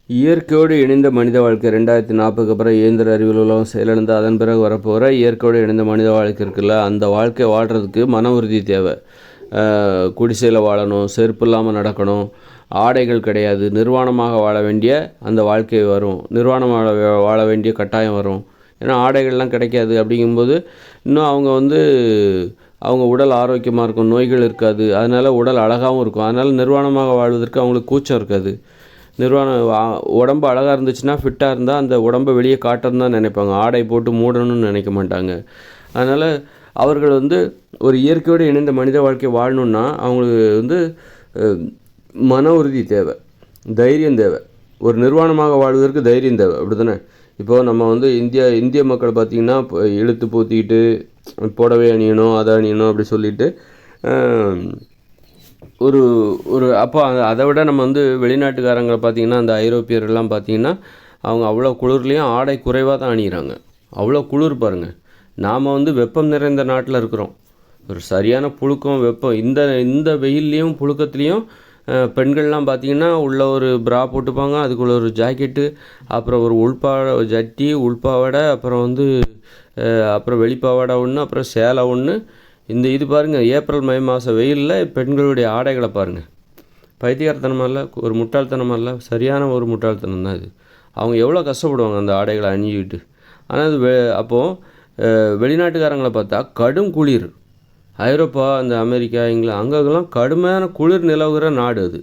இயற்கையோடு இணைந்த மனித வாழ்க்கை 2040க்கு அப்புறம் இயந்திர அறிவியல் உலகம் செயலிழந்து அதன் பிறகு வரப்போகிற இயற்கையோடு இணைந்த மனித வாழ்க்கை இருக்குல்ல, அந்த வாழ்க்கை வாழ்கிறதுக்கு மன உறுதி தேவை. குடிசையில் வாழணும், செருப்பு இல்லாமல் நடக்கணும், ஆடைகள் கிடையாது, நிர்வாணமாக வாழ வேண்டிய அந்த வாழ்க்கை வரும், நிர்வாணமாக வாழ வேண்டிய கட்டாயம் வரும். ஏன்னா ஆடைகள்லாம் கிடைக்காது. அப்படிங்கும்போது இன்னும் அவங்க உடல் ஆரோக்கியமாக இருக்கும், நோய்கள் இருக்காது, அதனால் உடல் அழகாகவும் இருக்கும். அதனால் நிர்வாணமாக வாழ்வதற்கு அவங்களுக்கு கூச்சம் இருக்காது. உடம்பு அழகாக இருந்துச்சுன்னா, ஃபிட்டாக இருந்தால் அந்த உடம்பை வெளியே காட்டணும்னு தான் நினைப்பாங்க, ஆடை போட்டு மூடணும்னு நினைக்க மாட்டாங்க. அதனால் அவர்கள் ஒரு இயற்கையோடு இணைந்த மனித வாழ்க்கை வாழணுன்னா அவங்களுக்கு மன உறுதி தேவை, தைரியம் தேவை. ஒரு நிர்வாணமாக வாழ்வதற்கு தைரியம் தேவை, அப்படி தானே? இப்போது நம்ம இந்திய மக்கள் பார்த்திங்கன்னா இழுத்து போத்திக்கிட்டு புடவை அணியணும், அதை அணியணும் அப்படி சொல்லிட்டு அப்போ அதை விட நம்ம வெளிநாட்டுக்காரங்களை பார்த்திங்கன்னா, அந்த ஐரோப்பியர்கள்லாம் பார்த்திங்கன்னா அவங்க அவ்வளோ குளிர்லேயும் ஆடை குறைவாக தான் அணிகிறாங்க. அவ்வளோ குளிர் பாருங்கள். நாம் வெப்பம் நிறைந்த நாட்டில் இருக்கிறோம். ஒரு சரியான புழுக்கம், வெப்பம். இந்த வெயில்லையும் புழுக்கத்துலேயும் பெண்கள்லாம் பார்த்திங்கன்னா உள்ள ஒரு ப்ரா போட்டுப்பாங்க, அதுக்குள்ள ஒரு ஜாக்கெட்டு, அப்புறம் ஒரு ஜட்டி, உள்பாவாடை, அப்புறம் வெளிப்பாவாடை ஒன்று, அப்புறம் சேலை ஒன்று. இது பாருங்கள், ஏப்ரல் மே மாதம் வெயிலில் பெண்களுடைய ஆடைகளை பாருங்கள். பைத்தியக்காரத்தனமாக இல்லை, ஒரு முட்டாள்தனமாக இல்லை, சரியான ஒரு முட்டாள்தனம் தான் இது. அவங்க எவ்வளோ கஷ்டப்படுவாங்க அந்த ஆடைகளை அணிஞ்சிக்கிட்டு. ஆனால் அப்போது வெளிநாட்டுக்காரங்களை பார்த்தா கடும் குளிர். ஐரோப்பா, அந்த அமெரிக்கா, இங்கிலாந்து அங்கெல்லாம் கடுமையான குளிர் நிலவுகிற நாடு அது.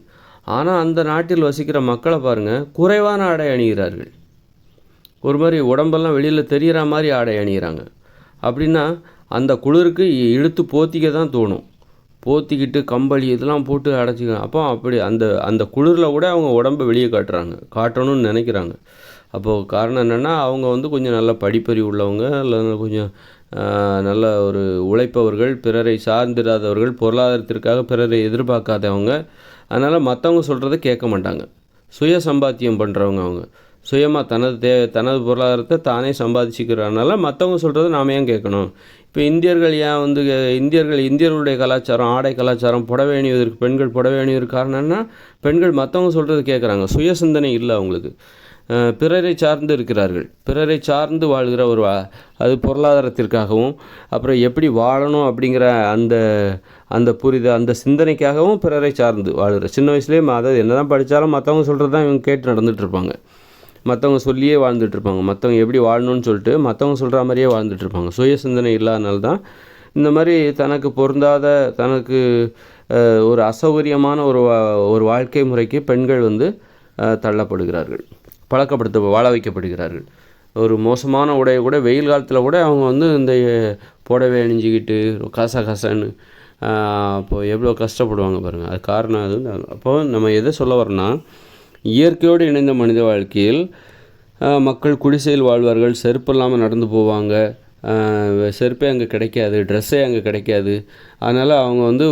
ஆனால் அந்த நாட்டில் வசிக்கிற மக்களை பாருங்கள், குறைவான ஆடை அணிகிறார்கள். ஒரு மாதிரி உடம்பெல்லாம் வெளியில் தெரிகிற மாதிரி ஆடை அணிகிறாங்க. அப்படின்னா அந்த குளிருக்கு இழுத்து போத்திக்க தான் தோணும். போத்திக்கிட்டு கம்பளி இதெல்லாம் போட்டு அடைச்சிக்கலாம். அப்போ அப்படி அந்த குளிரில் கூட அவங்க உடம்பை வெளியே காட்டணும்னு நினைக்கிறாங்க. அப்போது காரணம் என்னென்னா, அவங்க கொஞ்சம் நல்ல படிப்பறிவு உள்ளவங்க, இல்லை கொஞ்சம் நல்ல ஒரு உழைப்பவர்கள், பிறரை சார்ந்திராதவர்கள், பொருளாதாரத்திற்காக பிறரை எதிர்பார்க்காதவங்க. அதனால் மற்றவங்க சொல்கிறத கேட்க மாட்டாங்க. சுய சம்பாத்தியம் பண்ணுறவங்க. அவங்க சுயமாக தனது பொருளாதாரத்தை தானே சம்பாதிச்சுக்கிறதுனால மற்றவங்க சொல்கிறத நாம் ஏன் கேட்கணும்? இப்போ இந்தியர்கள் இந்தியர்களுடைய கலாச்சாரம், ஆடை கலாச்சாரம், புடவை அணிவதற்கு, பெண்கள் புடவை அணிவதற்கு காரணம் என்ன? பெண்கள் மற்றவங்க சொல்கிறது கேட்குறாங்க. சுய சிந்தனை இல்லை அவங்களுக்கு. பிறரை சார்ந்து இருக்கிறார்கள். பிறரை சார்ந்து வாழ்கிற அது பொருளாதாரத்திற்காகவும், அப்புறம் எப்படி வாழணும் அப்படிங்கிற அந்த புரிதல், அந்த சிந்தனைக்காகவும் பிறரை சார்ந்து வாழ்கிற. சின்ன வயசுலேயே அதாவது என்ன தான் படித்தாலும் மற்றவங்க சொல்கிறது தான் இவங்க கேட்டு நடந்துகிட்ருப்பாங்க. மற்றவங்க சொல்லியே வாழ்ந்துட்டுருப்பாங்க. மற்றவங்க எப்படி வாழணும்னு சொல்லிட்டு மற்றவங்க சொல்கிற மாதிரியே வாழ்ந்துட்டுருப்பாங்க. சுய சிந்தனை இல்லாதனால தான் இந்த மாதிரி தனக்கு பொருந்தாத, தனக்கு ஒரு அசௌகரியமான ஒரு வாழ்க்கை முறைக்கு பெண்கள் தள்ளப்படுகிறார்கள், வாழ வைக்கப்படுகிறார்கள். ஒரு மோசமான உடையை கூட வெயில் காலத்தில் கூட அவங்க இந்த புடவை அணிஞ்சிக்கிட்டு கசன்னு அப்போது எவ்வளோ கஷ்டப்படுவாங்க பாருங்கள். அது காரணம் அப்போது நம்ம எதை சொல்ல வரோன்னா, இயற்கையோடு இணைந்த மனித வாழ்க்கையில் மக்கள் குடிசையில் வாழ்வார்கள், செருப்பு இல்லாமல் நடந்து போவாங்க, செருப்பே அங்கே கிடைக்காது, ட்ரெஸ்ஸே அங்கே கிடைக்காது. அதனால் அவங்க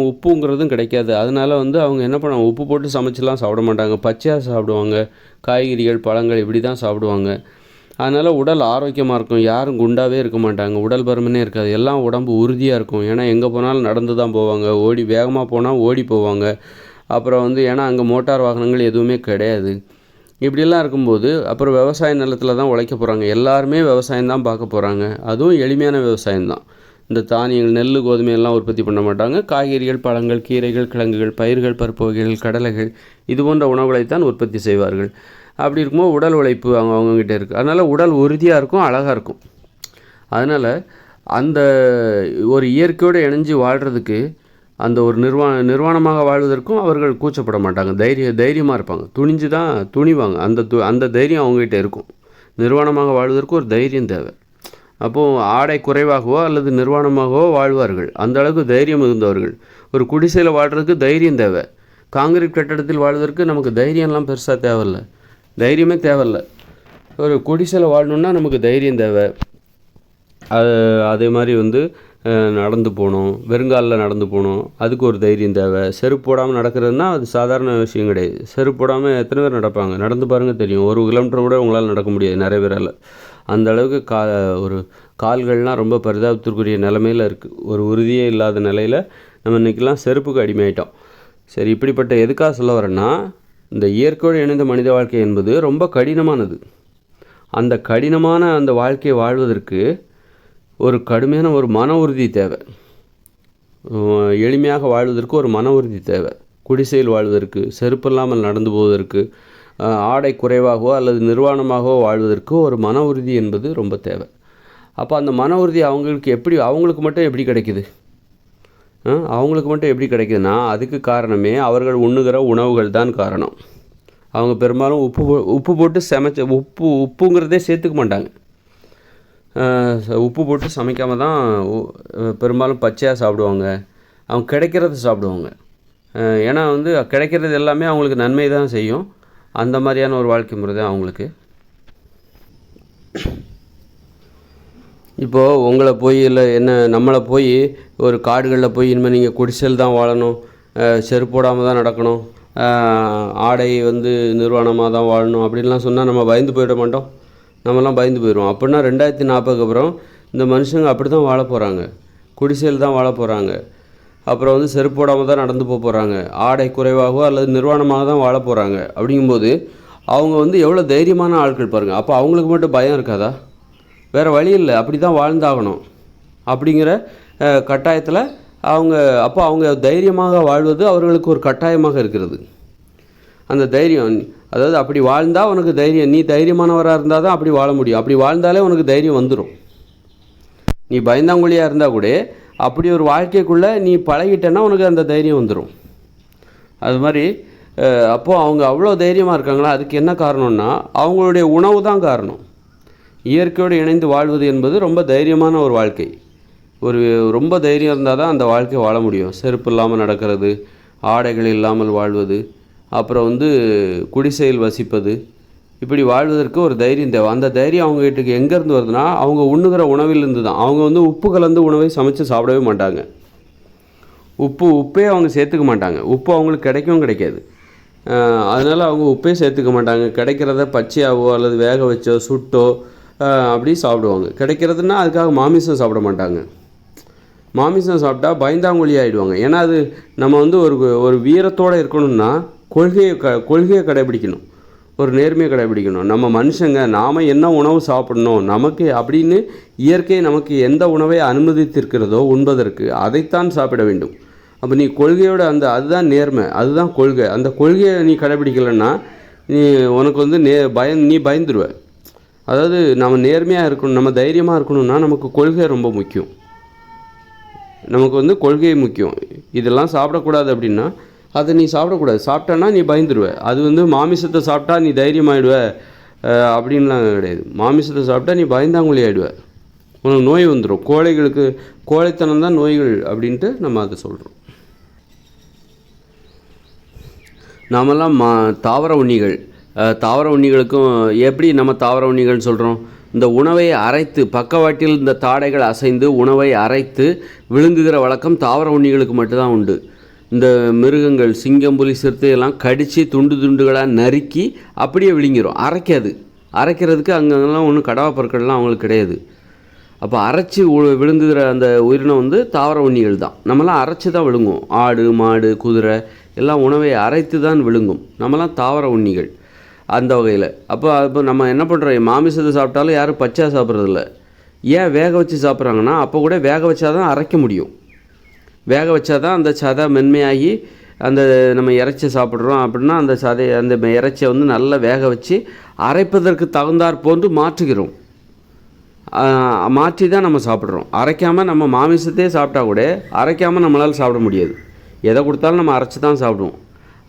உப்புங்கிறதும் கிடைக்காது. அதனால் அவங்க என்ன பண்ணுவாங்க, உப்பு போட்டு சமைச்சிலாம் சாப்பிட மாட்டாங்க, பச்சையாக சாப்பிடுவாங்க, காய்கறிகள், பழங்கள் இப்படி தான் சாப்பிடுவாங்க. அதனால் உடல் ஆரோக்கியமாக இருக்கும், யாரும் குண்டாகவே இருக்க மாட்டாங்க, உடல் பருமனே இருக்காது, எல்லாம் உடம்பு உறுதியாக இருக்கும். ஏன்னா எங்கே போனாலும் நடந்து தான் போவாங்க, வேகமாக போனால் ஓடி போவாங்க. அப்புறம் ஏன்னா அங்கே மோட்டார் வாகனங்கள் எதுவுமே கிடையாது. இப்படிலாம் இருக்கும்போது அப்புறம் விவசாய நிலத்தில் தான் உழைக்க போகிறாங்க. எல்லாருமே விவசாயம் தான் பார்க்க போகிறாங்க. அதுவும் எளிமையான விவசாயம்தான். இந்த தானியங்கள், நெல், கோதுமை எல்லாம் உற்பத்தி பண்ண மாட்டாங்க. காய்கறிகள், பழங்கள், கீரைகள், கிழங்குகள், பயிர்கள், பருப்பு வகைகள், கடலைகள், இது போன்ற உணவுகளைத்தான் உற்பத்தி செய்வார்கள். அப்படி இருக்கும்போது உடல் உழைப்பு அவங்கக்கிட்ட இருக்குது. அதனால் உடல் உறுதியாக இருக்கும், அழகாக இருக்கும். அதனால் அந்த ஒரு இயற்கையோடு இணைஞ்சு வாழ்கிறதுக்கு, அந்த ஒரு நிர்வாணமாக வாழ்வதற்கும் அவர்கள் கூச்சப்பட மாட்டாங்க. தைரியமாக இருப்பாங்க, துணிவாங்க. அந்த தைரியம் அவங்ககிட்ட இருக்கும். நிர்வாணமாக வாழ்வதற்கு ஒரு தைரியம் தேவை. அப்போது ஆடை குறைவாகவோ அல்லது நிர்வாணமாகவோ வாழ்வார்கள். அந்த அளவுக்கு தைரியம் இருந்தவர்கள். ஒரு குடிசையில் வாழ்கிறதுக்கு தைரியம் தேவை. காங்கிரீட் கட்டடத்தில் வாழ்வதற்கு நமக்கு தைரியம்லாம் பெருசாக தேவையில்லை, தைரியமே தேவையில்லை. ஒரு குடிசையில் வாழணுன்னா நமக்கு தைரியம் தேவை. அதே மாதிரி நடந்து போகணும், வெறுங்காலில் நடந்து போகணும், அதுக்கு ஒரு தைரியம் தேவை. செருப்பு போடாமல் நடக்கிறதுனா அது சாதாரண விஷயம் கிடையாது. செருப்பு போடாமல் எத்தனை பேர் நடப்பாங்க? நடந்து பாருங்கள், தெரியும். 1 கிலோமீட்டர் கூட உங்களால் நடக்க முடியாது நிறைய பேரால். அந்த அளவுக்கு கால்கள்லாம் ரொம்ப பரிதாபத்திற்குரிய நிலைமையில் இருக்குது. ஒரு உறுதியே இல்லாத நிலையில் நம்ம இன்றைக்கெல்லாம் செருப்புக்கு அடிமையாயிட்டோம். சரி, இப்படிப்பட்ட எதுக்காக சொல்ல வரேன்னா, இந்த இயற்கையோடு இணைந்த மனித வாழ்க்கை என்பது ரொம்ப கடினமானது. அந்த கடினமான அந்த வாழ்க்கையை வாழ்வதற்கு ஒரு கடுமையான ஒரு மன உறுதி தேவை. எளிமையாக வாழ்வதற்கு ஒரு மன உறுதி தேவை. குடிசையில் வாழ்வதற்கு, செருப்பில்லாமல் நடந்து போவதற்கு, ஆடை குறைவாகவோ அல்லது நிர்வாணமாகவோ வாழ்வதற்கு ஒரு மன உறுதி என்பது ரொம்ப தேவை. அப்போ அந்த மன உறுதி அவங்களுக்கு மட்டும் எப்படி கிடைக்குது? அவங்களுக்கு மட்டும் எப்படி கிடைக்குதுன்னா, அதுக்கு காரணமே அவர்கள் உண்ணுகிற உணவுகள் தான் காரணம். அவங்க பெரும்பாலும் உப்பு போட்டு உப்புங்கிறதே சேர்த்துக்க மாட்டாங்க. உப்பு போட்டு சமைக்காமல் தான் பெரும்பாலும் பச்சையாக சாப்பிடுவாங்க. அவங்க கிடைக்கிறத சாப்பிடுவாங்க. ஏன்னா கிடைக்கிறது எல்லாமே அவங்களுக்கு நன்மை தான் செய்யும். அந்த மாதிரியான ஒரு வாழ்க்கை முறை தான் அவங்களுக்கு. இப்போது உங்களை போய் நம்மளை போய் ஒரு காடுகளில் போய் இனிமேல் நீங்கள் குடிசையில் தான் வாழணும், செருப்பு போடாமல் தான் நடக்கணும், ஆடை நிர்வாணமாக தான் வாழணும் அப்படின்லாம் சொன்னால் நம்ம பயந்து போயிட மாட்டோம்? நம்மலாம் பயந்து போயிடுவோம். அப்படின்னா 2040 அப்புறம் இந்த மனுஷங்க அப்படி தான் வாழ போகிறாங்க. குடிசையில் தான் வாழ போகிறாங்க. அப்புறம் செருப்பு போடாமல் தான் நடந்து போகிறாங்க. ஆடை குறைவாகவோ அல்லது நிர்வாணமாக தான் வாழ போகிறாங்க. அப்படிங்கும்போது அவங்க எவ்வளோ தைரியமான ஆட்கள் பாருங்கள். அப்போ அவங்களுக்கு மட்டும் பயம் இருக்காதா? வேறு வழி இல்லை, அப்படி தான் வாழ்ந்தாகணும் அப்படிங்கிற கட்டாயத்தில் அவங்க தைரியமாக வாழ்வது அவர்களுக்கு ஒரு கட்டாயமாக இருக்கிறது. அந்த தைரியம், அதாவது அப்படி வாழ்ந்தால் உனக்கு தைரியம், நீ தைரியமானவராக இருந்தால் தான் அப்படி வாழ முடியும். அப்படி வாழ்ந்தாலே உனக்கு தைரியம் வந்துடும். நீ பயந்தாங்குழியாக இருந்தால் கூட அப்படி ஒரு வாழ்க்கைக்குள்ளே நீ பழகிட்டேன்னா உனக்கு அந்த தைரியம் வந்துடும். அது மாதிரி அப்போது அவங்க அவ்வளோ தைரியமாக இருக்காங்களா? அதுக்கு என்ன காரணம்னா அவங்களுடைய உணவு தான் காரணம். இயற்கையோடு இணைந்து வாழ்வது என்பது ரொம்ப தைரியமான ஒரு வாழ்க்கை. ரொம்ப தைரியம் இருந்தால் தான் அந்த வாழ்க்கையை வாழ முடியும். செருப்பு இல்லாமல் நடக்கிறது, ஆடைகள் இல்லாமல் வாழ்வது, அப்புறம் குடிசையில் வசிப்பது, இப்படி வாழ்வதற்கு ஒரு தைரியம் தேவை. அந்த தைரியம் அவங்க வீட்டுக்கு எங்கேருந்து வருதுன்னா அவங்க உண்ணுகிற உணவிலிருந்து தான். அவங்க உப்பு கலந்து உணவை சமைச்சு சாப்பிடவே மாட்டாங்க. உப்பே அவங்க சேர்த்துக்க மாட்டாங்க. உப்பு அவங்களுக்கு கிடைக்கவும் கிடைக்காது. அதனால் அவங்க உப்பே சேர்த்துக்க மாட்டாங்க. கிடைக்கிறத பச்சையாவோ அல்லது வேக வச்சோ சுட்டோ அப்படி சாப்பிடுவாங்க. கிடைக்கிறதுனா அதுக்காக மாமிசம் சாப்பிட மாட்டாங்க. மாமிசம் சாப்பிட்டா பயந்தாங்குழி ஆகிடுவாங்க. ஏன்னா அது நம்ம ஒரு வீரத்தோடு இருக்கணும்னா கொள்கையை கடைபிடிக்கணும், ஒரு நேர்மையை கடைபிடிக்கணும். நம்ம மனுஷங்க நாம் என்ன உணவு சாப்பிடணும், நமக்கு அப்படின்னு இயற்கை நமக்கு எந்த உணவை அனுமதித்திருக்கிறதோ உண்பதற்கு அதைத்தான் சாப்பிட வேண்டும். அப்போ நீ கொள்கையோட அதுதான் நேர்மை, அதுதான் கொள்கை. அந்த கொள்கையை நீ கடைபிடிக்கலைன்னா உனக்கு நீ பயந்துருவ. அதாவது நம்ம நேர்மையாக இருக்கணும், நம்ம தைரியமாக இருக்கணும்னா நமக்கு கொள்கை ரொம்ப முக்கியம். நமக்கு கொள்கை முக்கியம். இதெல்லாம் சாப்பிடக்கூடாது அப்படின்னா அதை நீ சாப்பிடக்கூடாது. சாப்பிட்டான்னா நீ பயந்துருவ. அது மாமிசத்தை சாப்பிட்டா நீ தைரியமாகிடுவ அப்படின்லாம் கிடையாது. மாமிசத்தை சாப்பிட்டா நீ பயந்தாங்குழி ஆகிடுவ, உனக்கு நோய் வந்துடும். கோழைத்தனம் தான் நோய்கள் அப்படின்ட்டு நம்ம அதை சொல்கிறோம். நாமெல்லாம் தாவர உண்ணிகள். தாவர உண்ணிகளுக்கும் எப்படி நம்ம தாவர உண்ணிகள்னு சொல்கிறோம்? இந்த உணவை அரைத்து பக்கவாட்டில் இந்த தாடைகள் அசைந்து உணவை அரைத்து விழுங்குகிற வழக்கம் தாவர உண்ணிகளுக்கு மட்டும்தான் உண்டு. இந்த மிருகங்கள், சிங்கம், புலி, சிறுத்தை எல்லாம் கடித்து துண்டுகளாக நறுக்கி அப்படியே விழுங்கிடும். அரைக்கிறதுக்கு அங்கெல்லாம் ஒன்றும் கடவா பொருட்கள்லாம் அவங்களுக்கு கிடையாது. அப்போ அரைச்சி விழுங்குகிற அந்த உயிரினம் தாவர உண்ணிகள் தான். நம்மலாம் அரைச்சி தான் விழுங்குவோம். ஆடு, மாடு, குதிரை எல்லாம் உணவை அரைத்து தான் விழுங்கும். நம்மலாம் தாவர உண்ணிகள் அந்த வகையில். அப்போ நம்ம என்ன பண்ணுறோம்? மாமிசத்தை சாப்பிட்டாலும் யாரும் பச்சையாக சாப்பிட்றதில்ல. ஏன் வேக வச்சு சாப்பிட்றாங்கன்னா அப்போ கூட வேக வச்சா தான் அரைக்க முடியும். வேக வச்சா தான் அந்த சதை மென்மையாகி அந்த நம்ம இறைச்சி சாப்பிட்றோம் அப்படின்னா அந்த இறைச்சியை நல்லா வேக வச்சு அரைப்பதற்கு தகுந்தாற் போன்று மாற்றுகிறோம். மாற்றி தான் நம்ம சாப்பிட்றோம். அரைக்காமல் நம்ம மாமிசத்தையே சாப்பிட்டா கூட அரைக்காமல் நம்மளால் சாப்பிட முடியாது. எதை கொடுத்தாலும் நம்ம அரைச்சி தான் சாப்பிடுவோம்.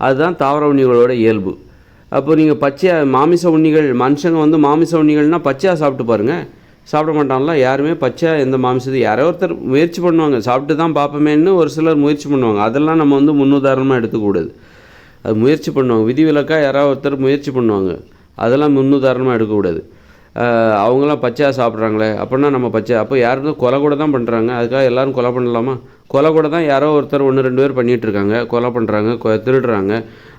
அதுதான் தாவர உண்ணிகளோட இயல்பு. அப்போ நீங்கள் பச்சையாக மாமிச உண்ணிகள், மனுஷங்க மாமிச உண்ணிகள்னால் பச்சையாக சாப்பிட்டு பாருங்கள், சாப்பிட மாட்டாங்களா? யாருமே பச்சையாக எந்த மாமிசத்தை யாரோ ஒருத்தர் முயற்சி பண்ணுவாங்க, சாப்பிட்டு தான் பார்ப்போமேன்னு ஒரு சிலர் முயற்சி பண்ணுவாங்க. அதெல்லாம் நம்ம முன்னுதாரணமாக எடுத்துக்கூடாது. அது முயற்சி பண்ணுவாங்க, விதிவிலக்காக யாராவது ஒருத்தர் முயற்சி பண்ணுவாங்க, அதெல்லாம் முன்னுதாரணமாக எடுக்கக்கூடாது. அவங்களாம் பச்சையாக சாப்பிட்றாங்களே அப்படின்னா நம்ம அப்போ யாரும் கொலை கூட தான் பண்ணுறாங்க. அதுக்காக எல்லோரும் கொலை பண்ணலாமா? கொலை கூட தான் யாரோ ஒருத்தர் 1-2 பேர் பண்ணிகிட்ருக்காங்க, கொலை பண்ணுறாங்க, திருடுறாங்க.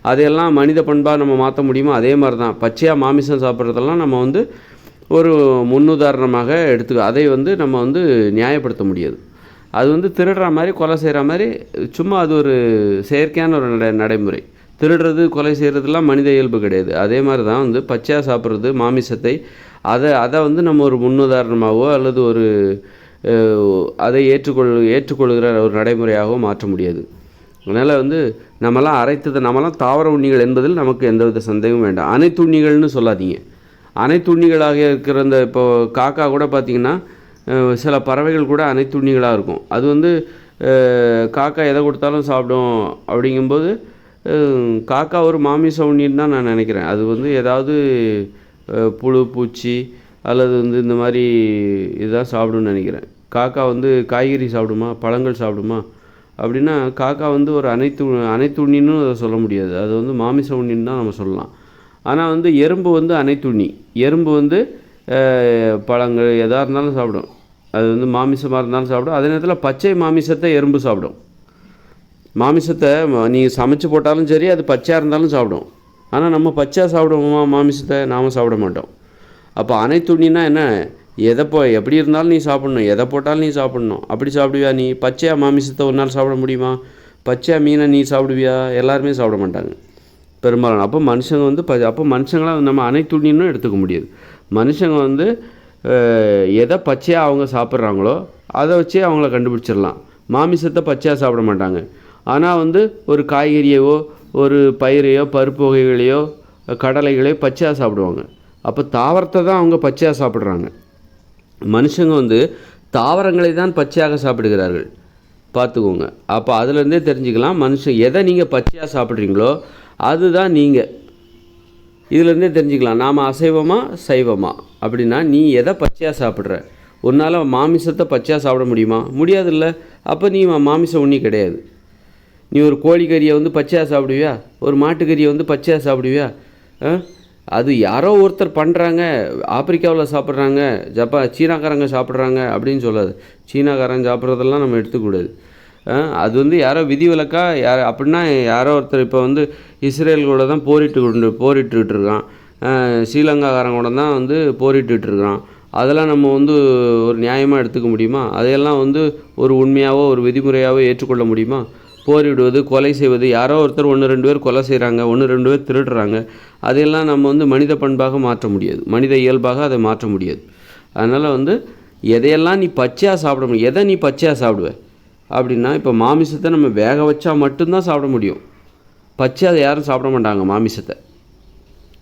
அதையெல்லாம் மனித பண்பாக நம்ம மாற்ற முடியுமா? அதே மாதிரி தான் பச்சையாக மாமிசம் சாப்பிட்றதெல்லாம் நம்ம ஒரு முன்னுதாரணமாக அதை நம்ம நியாயப்படுத்த முடியாது. அது திருடுற மாதிரி, கொலை செய்கிற மாதிரி சும்மா அது ஒரு செயற்கையான ஒரு நடைமுறை. திருடுறது கொலை செய்கிறதுலாம் மனித இயல்பு கிடையாது. அதே மாதிரி தான் வந்து பச்சையாக சாப்பிட்றது மாமிசத்தை அதை வந்து நம்ம ஒரு முன்னுதாரணமாகவோ அல்லது ஒரு அதை ஏற்றுக்கொள்கிற ஒரு நடைமுறையாகவோ மாற்ற முடியாது. அதனால் வந்து நம்மலாம் தாவர உண்ணிகள் என்பதில் நமக்கு எந்தவித சந்தேகமும் வேண்டாம். அனைத்து உண்ணிகள்னு சொல்லாதீங்க. அனைத்து உண்ணிகளாக இருக்கிற இந்த இப்போ காக்கா கூட பார்த்திங்கன்னா சில பறவைகள் கூட அனைத்து உண்ணிகளாக இருக்கும். அது வந்து காக்கா எதை கொடுத்தாலும் சாப்பிடும். அப்படிங்கும்போது காக்கா ஒரு மாமிச உண்ணின்னு தான் நான் நினைக்கிறேன். அது வந்து ஏதாவது புழு பூச்சி அல்லது வந்து இந்த மாதிரி இதுதான் சாப்பிடும்னு நினைக்கிறேன். காக்கா வந்து காய்கறி சாப்பிடுமா, பழங்கள் சாப்பிடுமா அப்படின்னா காக்கா வந்து ஒரு அனைத்து உண்ணின்னு அதை சொல்ல முடியாது. அது வந்து மாமிச உண்ணின்னு தான் நம்ம சொல்லலாம். ஆனால் வந்து எறும்பு வந்து அனைத்து உண்ணி. எறும்பு வந்து பழங்கள் எதாக இருந்தாலும் சாப்பிடும். அது வந்து மாமிசமாக இருந்தாலும் சாப்பிடும். அதே நேரத்தில் பச்சை மாமிசத்தை எறும்பு சாப்பிடும். மாமிசத்தை நீங்கள் சமைச்சு போட்டாலும் சரி, அது பச்சையாக இருந்தாலும் சாப்பிடும். ஆனால் நம்ம பச்சையாக சாப்பிடுவோமா மாமிசத்தை? நாம் சாப்பிட மாட்டோம். அப்போ அனைத்து உண்ணின்னா என்ன? எப்படி இருந்தாலும் நீ சாப்பிட்ணும், எதை போட்டாலும் நீ சாப்பிட்ணும். அப்படி சாப்பிடுவியா நீ? பச்சையாக மாமிசத்தை ஒரு நாள் சாப்பிட முடியுமா? பச்சையாக மீனை நீ சாப்பிடுவியா? எல்லாருமே சாப்பிட மாட்டாங்க பெரும்பாலும். அப்போ மனுஷங்க வந்து மனுஷங்களாம் நம்ம அனைத்து உண்ணின்னு எடுத்துக்க முடியாது. மனுஷங்க வந்து எதை பச்சையாக அவங்க சாப்பிட்றாங்களோ அதை வச்சே அவங்கள கண்டுபிடிச்சிடலாம். மாமிசத்தை பச்சையாக சாப்பிட மாட்டாங்க. ஆனால் வந்து ஒரு காய்கறியவோ ஒரு பயிரையோ பருப்பு வகைகளையோ கடலைகளையோ பச்சையாக சாப்பிடுவாங்க. அப்போ தாவரத்தை தான் அவங்க பச்சையாக சாப்பிட்றாங்க. மனுஷங்க வந்து தாவரங்களை தான் பச்சையாக சாப்பிடுகிறார்கள். பார்த்துக்கோங்க. அப்போ அதுலேருந்தே தெரிஞ்சுக்கலாம் மனுஷன் எதை நீங்கள் பச்சையாக சாப்பிட்றீங்களோ அதுதான் நீங்கள். இதுலேருந்தே தெரிஞ்சுக்கலாம் நாம் அசைவமா சைவமா அப்படின்னா நீ எதை பச்சையாக சாப்பிட்ற. உன்னால் மாமிசத்தை பச்சையாக சாப்பிட முடியுமா? முடியாதுல்ல. அப்போ நீ மாமிச உண்ணி கிடையாது. நீ ஒரு கோழிக்கறியை வந்து பச்சையாக சாப்பிடுவியா? ஒரு மாட்டுக்கறியை வந்து பச்சையாக சாப்பிடுவியா? அது யாரோ ஒருத்தர் பண்ணுறாங்க, ஆப்பிரிக்காவில் சாப்பிட்றாங்க, சீனாக்காரங்க சாப்பிட்றாங்க அப்படின்னு சொல்லாது. சீனாக்காரங்க சாப்பிட்றதெல்லாம் நம்ம எடுத்துக்கூடாது. அது வந்து யாரோ விதிவிலக்கா அப்படின்னா யாரோ ஒருத்தர் இப்போ வந்து இஸ்ரேல் கூட தான் போரிட்டுக்கிட்டு இருக்கான். ஸ்ரீலங்காக்காரங்க கூட தான் வந்து போரிட்டுக்கிட்டு இருக்கான். அதெல்லாம் நம்ம வந்து ஒரு நியாயமாக எடுத்துக்க முடியுமா? அதையெல்லாம் வந்து ஒரு உண்மையாகவோ ஒரு விதிமுறையாகவோ ஏற்றுக்கொள்ள முடியுமா? போரிடுவது, கொலை செய்வது, யாரோ ஒருத்தர் 1-2 பேர் கொலை செய்கிறாங்க, 1-2 பேர் திருடுறாங்க, அதையெல்லாம் நம்ம வந்து மனித பண்பாக மாற்ற முடியாது, மனித இயல்பாக அதை மாற்ற முடியாது. அதனால் வந்து எதையெல்லாம் நீ பச்சையாக சாப்பிட முடியும். எதை நீ பச்சையாக சாப்பிடுவேன் அப்படின்னா இப்போ மாமிசத்தை நம்ம வேக வச்சா மட்டும்தான் சாப்பிட முடியும். பச்சையாக அதை யாரும் சாப்பிட மாட்டாங்க. மாமிசத்தை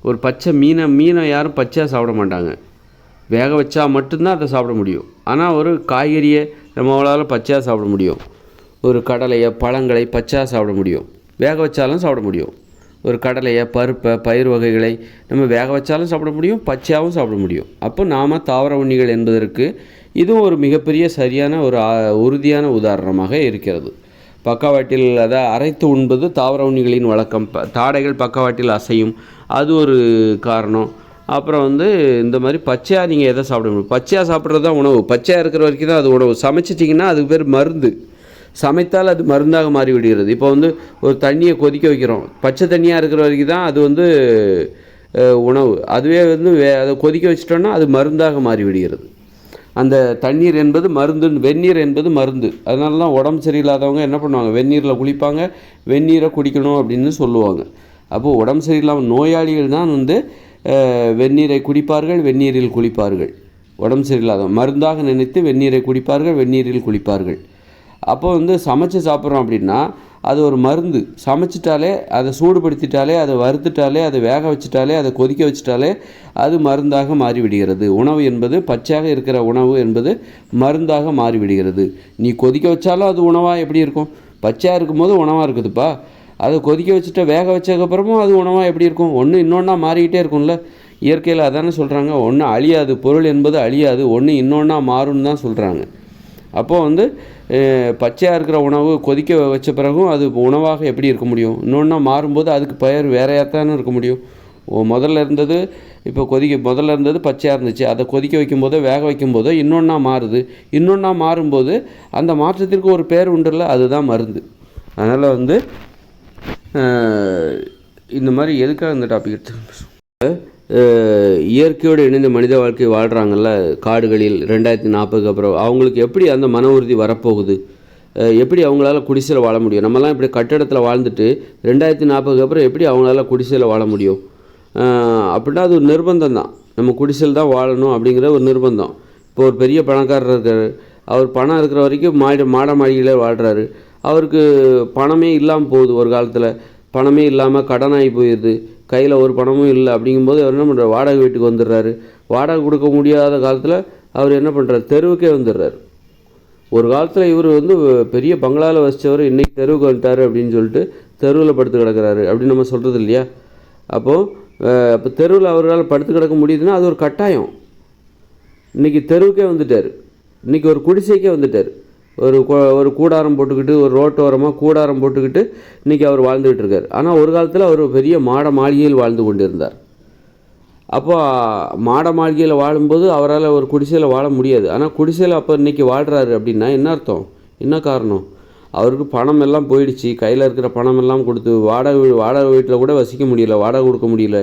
ஒரு பச்சை மீனை யாரும் பச்சையாக சாப்பிட மாட்டாங்க. வேக வச்சா மட்டும்தான் அதை சாப்பிட முடியும். ஆனால் ஒரு காய்கறியை நம்மளால் பச்சையாக சாப்பிட முடியும். ஒரு கடலையை பழங்களை பச்சையாக சாப்பிட முடியும், வேக வச்சாலும் சாப்பிட முடியும். ஒரு கடலையை பருப்பை பயிர் வகைகளை நம்ம வேக வச்சாலும் சாப்பிட முடியும், பச்சையாகவும் சாப்பிட முடியும். அப்போ நாம் தாவர உண்ணிகள் என்பதற்கு இதுவும் ஒரு மிகப்பெரிய சரியான ஒரு உறுதியான உதாரணமாக இருக்கிறது. பக்கவாட்டில் அதை அரைத்து உண்பது தாவர உண்ணிகளின் வழக்கம். தாடைகள் பக்கவாட்டில் அசையும், அது ஒரு காரணம். அப்புறம் வந்து இந்த மாதிரி பச்சையாக நீங்கள் எதை சாப்பிட முடியும்? பச்சையாக சாப்பிட்றது தான் உணவு. பச்சையாக இருக்கிற வரைக்கும் தான் அது உணவு. சமைச்சிட்டிங்கன்னா அதுக்கு பேர் மருந்து. சமைத்தால் அது மருந்தாக மாறிவிடுகிறது. இப்போ வந்து ஒரு தண்ணியை கொதிக்க வைக்கிறோம், பச்சை தண்ணியாக இருக்கிற வரைக்கும் தான் அது வந்து உணவு. அதுவே வந்து அதை கொதிக்க வச்சிட்டோன்னா அது மருந்தாக மாறிவிடுகிறது. அந்த தண்ணீர் என்பது மருந்து, வெந்நீர் என்பது மருந்து. அதனால தான் உடம்பு சரியில்லாதவங்க என்ன பண்ணுவாங்க? வெந்நீரில் குளிப்பாங்க, வெந்நீரை குடிக்கணும் அப்படின்னு சொல்லுவாங்க. அப்போது உடம்பு சரியில்லாமல் நோயாளிகள் தான் வந்து வெந்நீரை குடிப்பார்கள், வெந்நீரில் குளிப்பார்கள். உடம்பு சரியில்லாதவங்க மருந்தாக நினைத்து வெந்நீரை குடிப்பார்கள், வெந்நீரில் குளிப்பார்கள். அப்போ வந்து சமைச்சு சாப்பிட்றோம் அப்படின்னா அது ஒரு மருந்து. சமைச்சிட்டாலே, அதை சூடுபடுத்திட்டாலே, அதை வறுத்துட்டாலே, அதை வேக வச்சுட்டாலே, அதை கொதிக்க வச்சுட்டாலே அது மருந்தாக மாறிவிடுகிறது. உணவு என்பது பச்சையாக இருக்கிற உணவு என்பது மருந்தாக மாறிவிடுகிறது. நீ கொதிக்க வச்சாலும் அது உணவாக எப்படி இருக்கும்? பச்சையாக இருக்கும்போது உணவாக இருக்குதுப்பா. அதை கொதிக்க வச்சுட்டு வேக வச்சதுக்கப்புறமும் அது உணவாக எப்படி இருக்கும்? ஒன்று இன்னொன்றா மாறிக்கிட்டே இருக்கும்ல. இயற்கையில் அதானே சொல்கிறாங்க, ஒன்று அழியாது, பொருள் என்பது அழியாது, ஒன்று இன்னொன்றா மாறும்னு தான் சொல்கிறாங்க. அப்போது வந்து பச்சையாக இருக்கிற உணவு கொதிக்க வச்ச பிறகும் அது உணவாக எப்படி இருக்க முடியும்? இன்னொன்றா மாறும்போது அதுக்கு பெயர் வேறையாகத்தானே இருக்க முடியும். முதல்ல இருந்தது பச்சையாக இருந்துச்சு, அதை கொதிக்க வைக்கும்போதோ வேக வைக்கும்போதோ இன்னொன்றா மாறுது. இன்னொன்றா மாறும்போது அந்த மாற்றத்திற்கு ஒரு பேர் உண்டுல்ல, அதுதான் மருந்து. அதனால் வந்து இந்த மாதிரி எதுக்காக இந்த டாபிக் எடுத்து இயற்கையோடு இணைந்த மனித வாழ்க்கை வாழ்கிறாங்கல்ல காடுகளில் 2040க்கு அப்புறம், அவங்களுக்கு எப்படி அந்த மன உறுதி வரப்போகுது? எப்படி அவங்களால குடிசையில் வாழ முடியும்? நம்மலாம் இப்படி கட்டடத்தில் வாழ்ந்துட்டு 2040 அப்புறம் எப்படி அவங்களால குடிசையில் வாழ முடியும்? அப்படின்னா அது ஒரு நிர்பந்தம் தான். நம்ம குடிசையில் தான் வாழணும் அப்படிங்கிற ஒரு நிர்பந்தம். இப்போ ஒரு பெரிய பணக்காரர் இருக்கார், அவர் பணம் இருக்கிற வரைக்கும் மாட மாளிகையிலே வாழ்கிறாரு. அவருக்கு பணமே இல்லாமல் போகுது. ஒரு காலத்தில் பணமே இல்லாமல் கடனாகி போயிடுது, கையில் ஒரு பணமும் இல்லை. அப்படிங்கும்போது அவர் என்ன பண்ணுறாரு? வாடகை வீட்டுக்கு வந்துடுறாரு. வாடகை கொடுக்க முடியாத காலத்தில் அவர் என்ன பண்ணுறாரு? தெருவுக்கே வந்துடுறாரு. ஒரு காலத்தில் இவர் பெரிய பங்களாவில் வசித்தவர் இன்றைக்கி தெருவுக்கு வந்துட்டார் அப்படின்னு சொல்லிட்டு தெருவில் படுத்து கிடக்கிறாரு அப்படின்னு நம்ம சொல்கிறது இல்லையா? அப்போ தெருவில் அவரால் படுத்து கிடக்க முடியுதுன்னா அது ஒரு கட்டாயம். இன்றைக்கி தெருவுக்கே வந்துட்டார், இன்றைக்கி ஒரு குடிசைக்கே வந்துட்டார். ஒரு கூடாரம் போட்டுக்கிட்டு, ஒரு ரோட்டோரமாக கூடாரம் போட்டுக்கிட்டு இன்றைக்கி அவர் வாழ்ந்துக்கிட்டு இருக்கார். ஆனால் ஒரு காலத்தில் அவர் பெரிய மாட மாளிகையில் வாழ்ந்து கொண்டு இருந்தார். அப்போ மாட மாளிகையில் வாழும்போது அவரால் ஒரு குடிசையில் வாழ முடியாது. ஆனால் குடிசையில் அப்போ இன்றைக்கி வாழ்கிறாரு அப்படின்னா என்ன அர்த்தம்? என்ன காரணம்? அவருக்கு பணம் எல்லாம் போயிடுச்சு, கையில் இருக்கிற பணம் எல்லாம் கொடுத்து வாடகை வீட்டில் கூட வசிக்க முடியல, வாடகை கொடுக்க முடியல.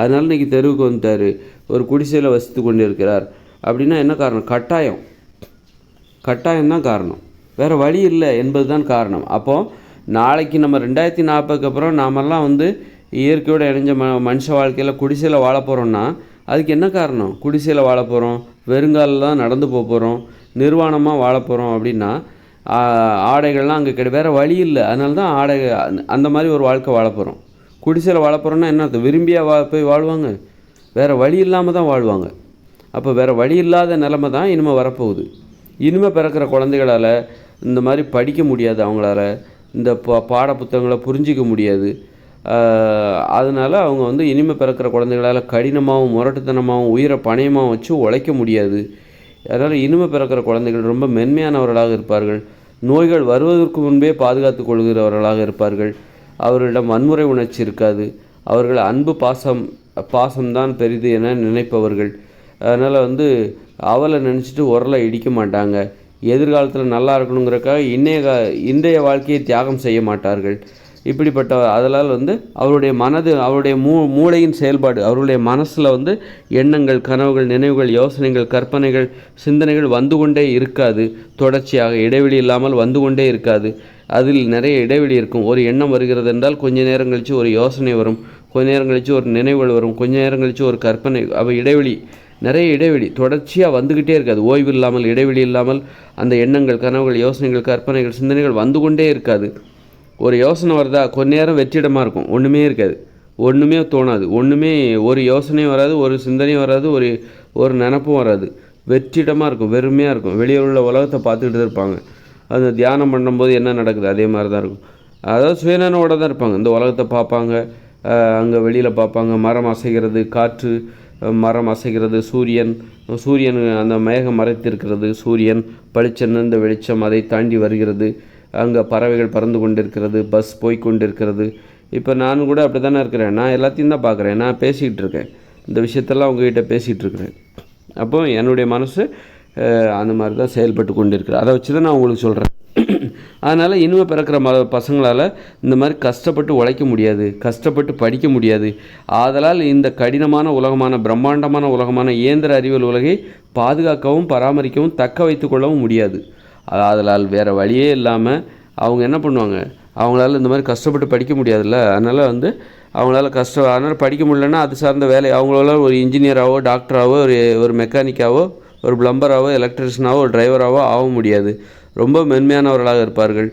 அதனால் இன்றைக்கி தெருவுக்கு வந்துட்டார், ஒரு குடிசையில் வசித்து கொண்டு இருக்கிறார். அப்படின்னா என்ன காரணம்? கட்டாயம்தான் காரணம், வேறு வழி இல்லை என்பது தான் காரணம். அப்போது நாளைக்கு நம்ம 2040 அப்புறம் நாமெல்லாம் இயற்கையோடு இணைஞ்ச மனுஷ வாழ்க்கையில் குடிசையில் வாழ போகிறோம்னா அதுக்கு என்ன காரணம்? குடிசையில் வாழ போகிறோம், வெறுங்காலில் தான் நடந்து போக போகிறோம், நிர்வாணமாக வாழ போகிறோம். அப்படின்னா ஆடைகள்லாம் அங்கே வேறு வழி இல்லை. அதனால தான் அந்த மாதிரி ஒரு வாழ்க்கை வாழ போகிறோம். குடிசையில் வாழ போகிறோன்னா என்ன அர்த்தம்? விரும்பியாக போய் வாழ்வாங்க? வேறு வழி இல்லாமல் தான் வாழ்வாங்க. அப்போ வேறு வழி இல்லாத நிலைமை தான் இனிமேல் வரப்போகுது. இனிமேல் பிறக்கிற குழந்தைகளால் இந்த மாதிரி படிக்க முடியாது, அவங்களால இந்த பாட புத்தகங்களை புரிஞ்சிக்க முடியாது. அதனால் அவங்க இனிமேல் பிறக்கிற குழந்தைகளால் கடினமாகவும் முரட்டுத்தனமாகவும் உயிரை பணயமாகவும் வச்சு உழைக்க முடியாது. அதனால் இனிமேல் பிறக்கிற குழந்தைகள் ரொம்ப மென்மையானவர்களாக இருப்பார்கள். நோய்கள் வருவதற்கு முன்பே பாதுகாத்து கொள்கிறவர்களாக இருப்பார்கள். அவர்களிடம் வன்முறை உணர்ச்சி இருக்காது. அவர்கள் அன்பு பாசம்தான் பெரிது என நினைப்பவர்கள். அதனால் அவளை நினச்சிட்டு உரலை இடிக்க மாட்டாங்க. எதிர்காலத்தில் நல்லா இருக்கணுங்கிறக்காக இன்றைய வாழ்க்கையை தியாகம் செய்ய மாட்டார்கள். இப்படிப்பட்ட அதனால் அவருடைய அவருடைய மூளையின் செயல்பாடு, அவருடைய மனசில் எண்ணங்கள், கனவுகள், நினைவுகள், யோசனைகள், கற்பனைகள், சிந்தனைகள் வந்து கொண்டே இருக்காது. தொடர்ச்சியாக இடைவெளி இல்லாமல் வந்து கொண்டே இருக்காது. அதில் நிறைய இடைவெளி இருக்கும். ஒரு எண்ணம் வருகிறது என்றால் கொஞ்ச நேரம் கழித்து ஒரு யோசனை வரும், கொஞ்ச நேரம் கழித்து ஒரு நினைவுகள் வரும், கொஞ்ச நேரம் கழித்து ஒரு கற்பனை. நிறைய இடைவெளி தொடர்ச்சியாக வந்துக்கிட்டே இருக்காது. ஓய்வு இல்லாமல், இடைவெளி இல்லாமல் அந்த எண்ணங்கள், கனவுகள், யோசனைகள், கற்பனைகள், சிந்தனைகள் வந்து கொண்டே இருக்காது. ஒரு யோசனை வருதா, கொஞ்ச நேரம் வெற்றிடமாக இருக்கும், ஒன்றுமே இருக்காது, ஒன்றுமே தோணாது, ஒரு யோசனையும் வராது, ஒரு சிந்தனையும் வராது, ஒரு நினப்பும் வராது. வெற்றிடமாக இருக்கும், வெறுமையாக இருக்கும். வெளியே உள்ள உலகத்தை பார்த்துக்கிட்டு இருப்பாங்க. அந்த தியானம் பண்ணும்போது என்ன நடக்குது அதே மாதிரி தான் இருக்கும். அதாவது சுயநனவோடு தான் இருப்பாங்க. இந்த உலகத்தை பார்ப்பாங்க, அங்கே வெளியில் பார்ப்பாங்க, மரம் அசைகிறது, காற்று, மரம் அசைகிறது, சூரியன் அந்த மேகம் மறைத்திருக்கிறது, சூரியன் பளிச்சென்னு இந்த வெளிச்சம் அதை தாண்டி வருகிறது, அங்கே பறவைகள் பறந்து கொண்டிருக்கிறது, பஸ் போய்கொண்டிருக்கிறது. இப்போ நான் கூட அப்படி தானே இருக்கிறேன். நான் எல்லாத்தையும் தான் பார்க்குறேன், நான் பேசிக்கிட்டு இருக்கேன், இந்த விஷயத்தெல்லாம் உங்ககிட்ட பேசிகிட்டு இருக்கிறேன். அப்போ என்னுடைய மனசு அந்த மாதிரி தான் செயல்பட்டு கொண்டு இருக்கிறேன். அதை வச்சு தான் நான் உங்களுக்கு சொல்கிறேன். அதனால் இனிமேல் பிறக்கிற பசங்களால் இந்த மாதிரி கஷ்டப்பட்டு உழைக்க முடியாது, கஷ்டப்பட்டு படிக்க முடியாது. ஆதலால் இந்த கடினமான உலகமான, பிரம்மாண்டமான உலகமான இயந்திர அறிவியல் உலகை பாதுகாக்கவும் பராமரிக்கவும் தக்க வைத்து கொள்ளவும் முடியாது. ஆதலால் வேறு வழியே இல்லாமல் அவங்க என்ன பண்ணுவாங்க? அவங்களால இந்த மாதிரி கஷ்டப்பட்டு படிக்க முடியாதுல்ல, அதனால் அவங்களால அதனால் படிக்க முடியலன்னா அது சார்ந்த வேலை அவங்களால ஒரு இன்ஜினியராகவோ, டாக்டராகவோ, ஒரு மெக்கானிக்காவோ, ஒரு பிளம்பராகவோ, எலக்ட்ரிஷியனாகவோ, ஒரு டிரைவராகவோ ஆக முடியாது. ரொம்ப மென்மையானவர்களாக இருப்பார்கள்,